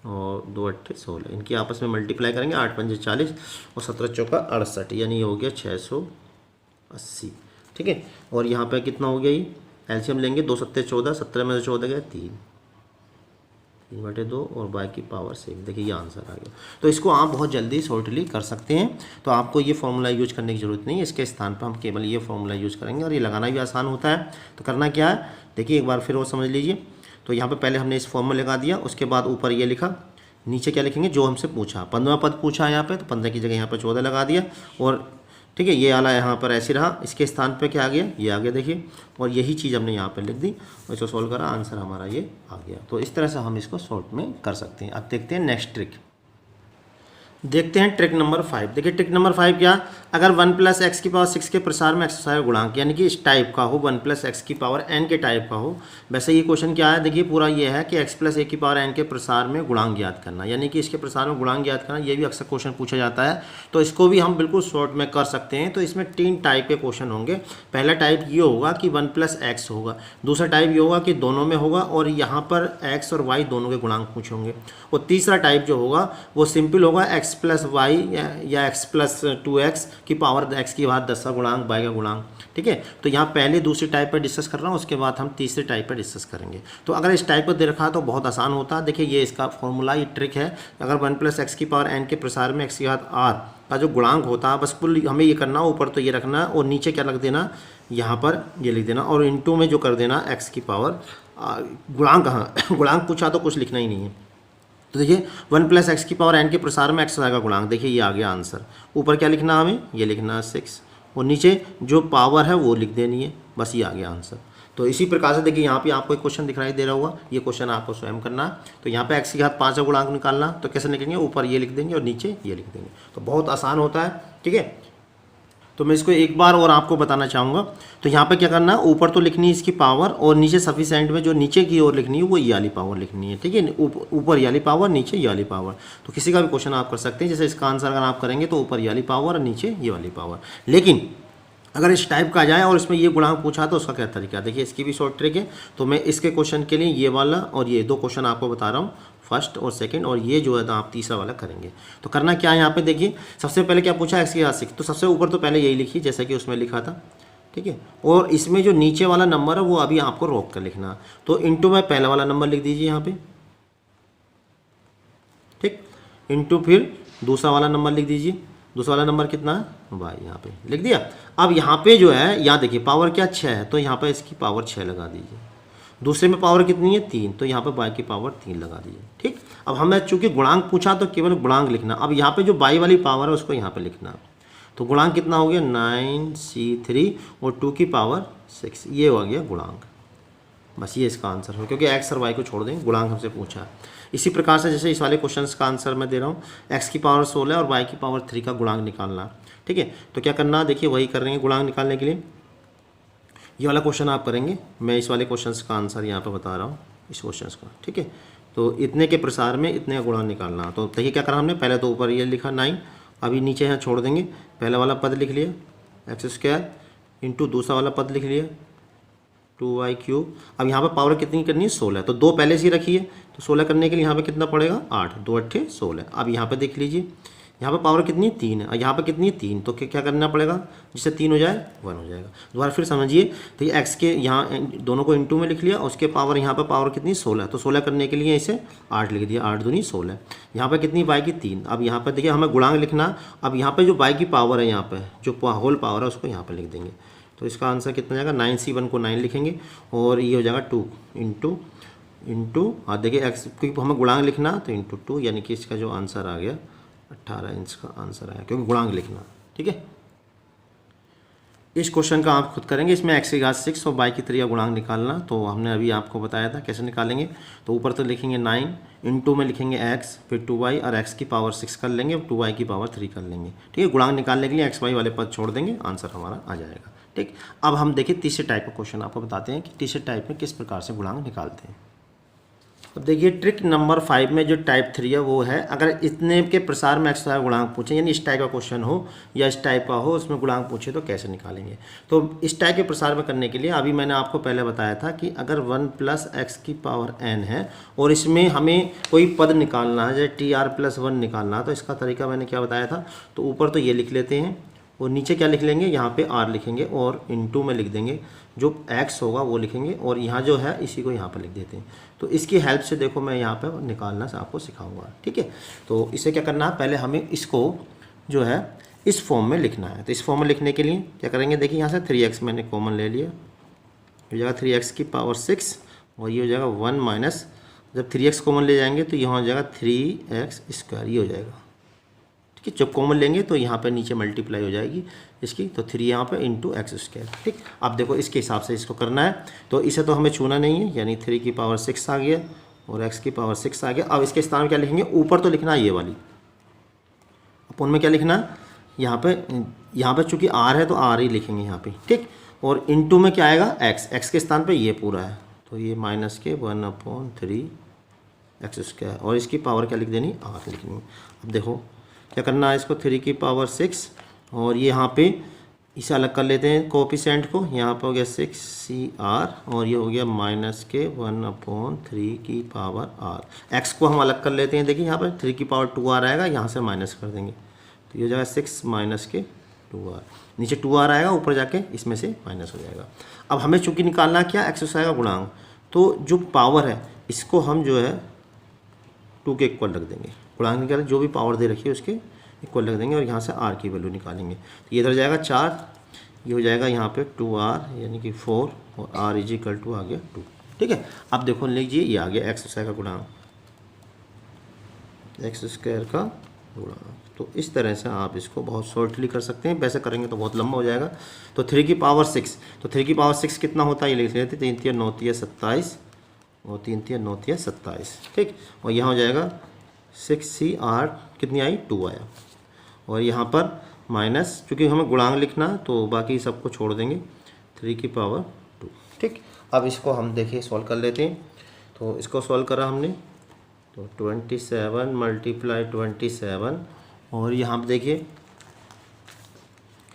Speaker 1: और 2 8 16, इनकी आपस में मल्टीप्लाई करेंगे, 8 पंजे 40 और 17 चौका 68, यानी ये हो गया 680, ठीक है। और यहाँ पे कितना हो गया, ये एलसीएम लेंगे, 2 7 14, 17 में से 14 गया 3/2 और y की पावर 6, देखिए ये आंसर आ गया। तो इसको आप बहुत जल्दी शॉर्टली कर सकते हैं। तो आपको ये फॉर्मूला यूज करने की ज़रूरत नहीं है, इसके स्थान पर हम केवल ये फॉर्मूला यूज करेंगे और ये लगाना भी आसान होता है। तो करना क्या है, देखिए एक बार फिर वो समझ लीजिए। तो यहाँ पे पहले हमने इस फॉर्म में लगा दिया, उसके बाद ऊपर ये लिखा, नीचे क्या लिखेंगे, जो हमसे पूछा 15वां पद पूछा है यहाँ पे, तो 15 की जगह यहाँ पे 14 लगा दिया और ठीक है, ये वाला यहाँ पर ऐसे रहा, इसके स्थान पे क्या आ गया, ये आ गया देखिए, और यही चीज़ हमने यहाँ पे लिख दी और इसको सॉल्व करा, आंसर हमारा ये आ गया। तो इस तरह से हम इसको शॉर्ट में कर सकते हैं। अब देखते हैं नेक्स्ट ट्रिक, देखते हैं ट्रिक नंबर 5। देखिए ट्रिक नंबर 5 क्या, अगर 1 + x की पावर 6 के प्रसार में x गुणांक यानी कि इस टाइप का हो, 1 + x की पावर n के टाइप का हो। वैसे ये क्वेश्चन क्या है, देखिए पूरा ये है कि x + a की पावर n के प्रसार में गुणांक ज्ञात करना, यानी कि इसके प्रसार में गुणांक ज्ञात करना, ये भी अक्सर क्वेश्चन पूछा जाता है। तो इसको भी हम बिल्कुल शॉर्ट में कर सकते हैं। तो इसमें 3 टाइप के क्वेश्चन होंगे। पहला टाइप ये होगा कि 1 + x होगा, दूसरा टाइप ये होगा कि दोनों में होगा और यहाँ पर x और y दोनों के गुणांक पूछेंगे, और तीसरा टाइप जो होगा वो सिंपल होगा x + y या x + 2x की पावर x की बात 10 का गुणांक y का गुणांक, ठीक है। तो यहाँ पहले दूसरी टाइप पर डिस्कस कर रहा हूँ, उसके बाद हम तीसरे टाइप पर डिस्कस करेंगे। तो अगर इस टाइप पर दे रखा तो बहुत आसान होता है। देखिए ये इसका फॉर्मूला, ये ट्रिक है। अगर 1 + x की पावर n के प्रसार में x की घात r का जो गुणांक होता है, बस कुल हमें ये करना, ऊपर तो ये रखना और नीचे क्या रख देना, यहाँ पर ये लिख देना और इनटू में जो कर देना x की पावर गुणांक। हाँ गुणांक पूछा तो कुछ लिखना ही नहीं है, तो देखिए 1 प्लस एक्स की पावर n के प्रसार में एक्स का गुणांक, देखिए ये आ गया आंसर। ऊपर क्या लिखना हमें, ये लिखना 6 और नीचे जो पावर है वो लिख देनी है, बस ये आ गया आंसर। तो इसी प्रकार से देखिए यहाँ पे आपको एक क्वेश्चन दिखाई दे रहा होगा, ये क्वेश्चन आपको स्वयं करना है। तो यहाँ पे x की घात 5 का गुणांक निकालना, तो कैसे निकलेंगे, ऊपर ये लिख देंगे और नीचे ये लिख देंगे, तो बहुत आसान होता है। ठीक है, तो मैं इसको एक बार और आपको बताना चाहूँगा। तो यहाँ पे क्या करना है, ऊपर तो लिखनी है इसकी पावर और नीचे सफिशिएंट में जो नीचे की ओर लिखनी है वो ये वाली पावर लिखनी है। ठीक है, ऊपर ये वाली पावर, नीचे ये वाली पावर। तो किसी का भी क्वेश्चन आप कर सकते हैं, जैसे इसका आंसर अगर आप करेंगे तो ऊपर ये वाली पावर और नीचे ये वाली पावर। लेकिन अगर इस टाइप का आ जाए और इसमें ये गुणांक पूछा तो उसका क्या तरीका है, देखिए इसकी भी शॉर्ट ट्रिक है। तो मैं इसके क्वेश्चन के लिए ये वाला और ये दो क्वेश्चन आपको बता रहा हूँ, फर्स्ट और सेकंड, और ये जो है आप तीसरा वाला करेंगे। तो करना क्या है, यहाँ पे देखिए सबसे पहले क्या पूछा, एक्स की घात 6, तो सबसे ऊपर तो पहले यही लिखिए जैसा कि उसमें लिखा था। ठीक है, और इसमें जो नीचे वाला नंबर है वो अभी आपको रोक कर लिखना। तो इंटू में पहला वाला नंबर लिख दीजिए यहाँ पे, ठीक, इंटू फिर दूसरा वाला नंबर लिख दीजिए। दूसरा वाला नंबर कितना है, भाई यहाँ पे लिख दिया। अब यहाँ पे जो है, यहाँ देखिए पावर क्या 6 है, तो यहाँ पे इसकी पावर 6 लगा दीजिए। दूसरे में पावर कितनी है 3, तो यहाँ पे बाई की पावर 3 लगा दीजिए। ठीक, अब हमें चूंकि गुणांक पूछा तो केवल गुणांक लिखना। अब यहाँ पे जो बाई वाली पावर है उसको यहाँ पे लिखना। तो गुणांक कितना हो गया 9c3 और 2 की पावर 6, ये हो गया गुणांक। बस ये इसका आंसर हो, क्योंकि एक्स और वाई को छोड़ दें, गुणांक हमसे पूछा है। इसी प्रकार से जैसे इस वाले क्वेश्चन का आंसर मैं दे रहा हूँ, एक्स की पावर 16 और वाई की पावर 3 का गुणांक निकालना। ठीक है, तो क्या करना, देखिए वही कर रहे हैं गुणांक निकालने के लिए। ये वाला क्वेश्चन आप करेंगे, मैं इस वाले क्वेश्चन का आंसर यहाँ पर बता रहा हूँ, इस क्वेश्चन का। ठीक है, तो इतने के प्रसार में इतने का गुणांक निकालना। तो देखिए क्या करा हमने, पहले तो ऊपर ये लिखा 9, अभी नीचे यहाँ छोड़ देंगे, पहला वाला पद लिख लिया x² इंटू दूसरा वाला पद लिख लिया 2y³। अब यहाँ पर पावर कितनी करनी है 16, तो 2 पहले से ही रखिए, तो 16 करने के लिए यहाँ पे कितना पड़ेगा 8, 2 8 16। अब यहाँ पे देख लीजिए, यहाँ पे पावर कितनी 3 है और यहाँ पे कितनी 3, तो क्या करना पड़ेगा, जिससे 3 हो जाए 1 हो जाएगा। दोबारा फिर समझिए, तो ये x के यहाँ दोनों को इंटू में लिख लिया, उसके पावर यहाँ पे पावर कितनी 16, तो 16 करने के लिए इसे 8 लिख दिया, 8 दूनी 16। यहाँ पे कितनी y की 3। अब यहाँ पर देखिए हमें गुणांक लिखना। अब यहाँ पे जो y की पावर है, यहाँ पे जो होल पावर है उसको यहाँ पर लिख देंगे। तो इसका आंसर कितना जाएगा, 9c1 को 9 लिखेंगे और ये हो जाएगा 2 इंटू और देखिए एक्स, क्योंकि हमें गुणांक लिखना तो इंटू 2, यानी कि इसका जो आंसर आ गया 18 इंच का आंसर आया, क्योंकि गुणांक लिखना। ठीक है, इस क्वेश्चन का आप खुद करेंगे। इसमें एक्स की घात 6 और वाई की 3 का गुणांक निकालना, तो हमने अभी आपको बताया था कैसे निकालेंगे। तो ऊपर तो लिखेंगे 9, इंटू में लिखेंगे x, फिर 2y और x की पावर 6 कर लेंगे, 2y की पावर 3 कर लेंगे। ठीक है, गुणांक निकालने के लिए x y वाले पद छोड़ देंगे, आंसर हमारा आ जाएगा। ठीक, अब हम देखिए तीसरे टाइप का क्वेश्चन आपको बताते हैं कि तीसरे टाइप में किस प्रकार से गुणांक निकालते हैं। अब देखिए ट्रिक नंबर 5 में जो टाइप 3 है वो है, अगर इतने के प्रसार में एक्स का गुणांक पूछे, यानी इस टाइप का क्वेश्चन हो या इस टाइप का हो, उसमें गुणांक पूछे तो कैसे निकालेंगे। तो इस टाइप के प्रसार में करने के लिए अभी मैंने आपको पहले बताया था कि अगर 1 प्लस एक्स की पावर n है और इसमें हमें कोई पद निकालना है, जैसे tr+1 निकालना है, तो इसका तरीका मैंने क्या बताया था। तो ऊपर तो ये लिख लेते हैं और नीचे क्या लिख लेंगे, यहाँ पे r लिखेंगे और इंटू में लिख देंगे, जो x होगा वो लिखेंगे और यहाँ जो है इसी को यहाँ पर लिख देते हैं। तो इसकी हेल्प से देखो मैं यहाँ पे निकालना से आपको सिखाऊंगा। ठीक है, तो इसे क्या करना है, पहले हमें इसको जो है इस फॉर्म में लिखना है। तो इस फॉर्म में लिखने के लिए क्या करेंगे, देखिए यहाँ से 3x मैंने कॉमन ले लिया, हो जाएगा 3x की पावर 6 और ये हो जाएगा 1 माइनस, जब 3x कॉमन ले जाएंगे तो यहाँ हो जाएगा 3x², ये हो जाएगा। ठीक है, जब कॉमन लेंगे तो यहाँ पे नीचे मल्टीप्लाई हो जाएगी इसकी, तो 3 यहाँ पे इंटू x²। ठीक, अब देखो इसके हिसाब से इसको करना है। तो इसे तो हमें छूना नहीं है, यानी 3 की पावर 6 आ गया और x की पावर 6 आ गया। अब इसके स्थान में क्या लिखेंगे, ऊपर तो लिखना है ये वाली, अपन में क्या लिखना है, यहाँ पे चूँकि r है तो r ही लिखेंगे यहाँ पे। ठीक, और इंटू में क्या आएगा x के स्थान पर ये पूरा है, तो ये माइनस के 1/3 x², और इसकी पावर क्या लिख देनी, r लिखनी। अब देखो क्या करना है, इसको 3 की पावर 6 और ये यहाँ पे इसे अलग कर लेते हैं कोफिशिएंट को, यहाँ पे हो गया 6cr और ये हो गया माइनस के 1/3 की पावर r। x को हम अलग कर लेते हैं, देखिए यहाँ पर 3 की पावर 2r आएगा, यहाँ से माइनस कर देंगे तो ये हो जाएगा 6 माइनस के 2r, नीचे 2r आएगा, ऊपर जाके इसमें से माइनस हो जाएगा। अब हमें चूँकि निकालना क्या, x आएगा गुणांक, तो जो पावर है इसको हम जो है 2 के इक्वल रख देंगे। गुणांक निकाले जो भी पावर दे रखी है उसके इक्वल रख देंगे और यहाँ से r की वैल्यू निकालेंगे। तो ये इधर जाएगा 4, ये हो जाएगा यहाँ पे 2r यानी कि 4 और r = आ गया 2। ठीक है, अब देखो लीजिए ये आ गया x का गुणांक। एक्स स्क्वायर का गुणा। तो इस तरह से आप इसको बहुत शॉर्टली कर सकते हैं, वैसे करेंगे तो बहुत लंबा हो जाएगा। तो 3 की पावर 6, तो 3 की पावर 6 कितना होता है ये लिख लेते हैं, 3 3 9 3 27 और 3 3 9 3 27, ठीक। और यहाँ हो जाएगा 6CR कितनी आई 2 आया, और यहाँ पर माइनस, चूँकि हमें गुणांक लिखना है तो बाकी सबको छोड़ देंगे, 3 की पावर 2, ठीक। अब इसको हम देखिए सॉल्व कर लेते हैं। तो इसको सॉल्व करा हमने, तो 27 मल्टीप्लाई 27, और यहाँ पर देखिए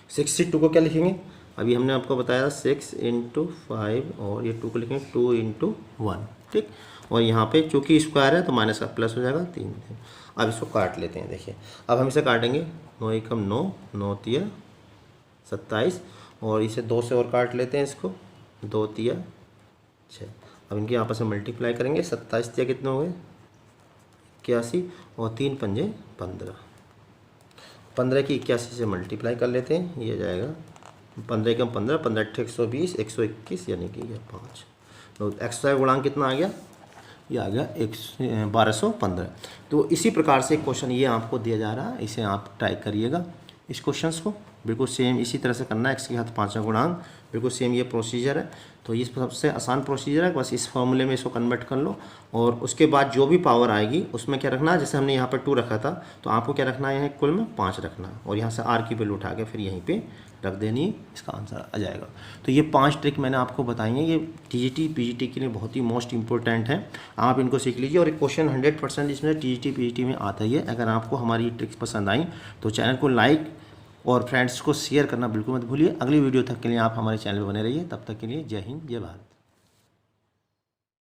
Speaker 1: 62 को क्या लिखेंगे, अभी हमने आपको बताया 6 × 5, और ये 2 को लिखेंगे 2 × 1, ठीक। और यहाँ पे चूँकि स्क्वायर है तो माइनस का प्लस हो जाएगा 3। अब इसको काट लेते हैं, देखिए अब हम इसे काटेंगे, 9 एकम 9, 9 तिया 27, और इसे 2 से और काट लेते हैं इसको, 2 तिया 6। अब इनके आपस में मल्टीप्लाई करेंगे, 27 तिया कितने हो गए 81, और 3 पंजे 15, 15 की 81 से मल्टीप्लाई कर लेते हैं, ये जाएगा 15 एकम 15, 15 × 120, 121 यानी कि ये 5। तो एक्स्ट्रा गुणांक कितना आ गया, ये आ गया 1215। तो इसी प्रकार से क्वेश्चन ये आपको दिया जा रहा है, इसे आप ट्राई करिएगा। इस क्वेश्चंस को बिल्कुल सेम इसी तरह से करना है, x के घात 5 का गुणांक, बिल्कुल सेम ये प्रोसीजर है। तो ये सबसे आसान प्रोसीजर है, बस इस फॉर्मूले में इसको कन्वर्ट कर लो, और उसके बाद जो भी पावर आएगी उसमें क्या रखना है, जैसे हमने यहाँ पर 2 रखा था तो आपको क्या रखना है, यहाँ कुल में 5 रखना है, और यहाँ से r की वैल्यू उठा के फिर यहीं पे रख देनी है, इसका आंसर आ जाएगा। तो ये 5 ट्रिक मैंने आपको बताई हैं, ये टीजीटी पीजीटी के लिए बहुत ही मोस्ट इंपॉर्टेंट है, आप इनको सीख लीजिए। और एक क्वेश्चन 100% इसमें टीजीटी पीजीटी में आता ही है। अगर आपको हमारी ये ट्रिक्स पसंद आई तो चैनल को लाइक और फ्रेंड्स को शेयर करना बिल्कुल मत भूलिए। अगली वीडियो तक के लिए आप हमारे चैनल पर बने रहिए, तब तक के लिए जय हिंद जय भारत।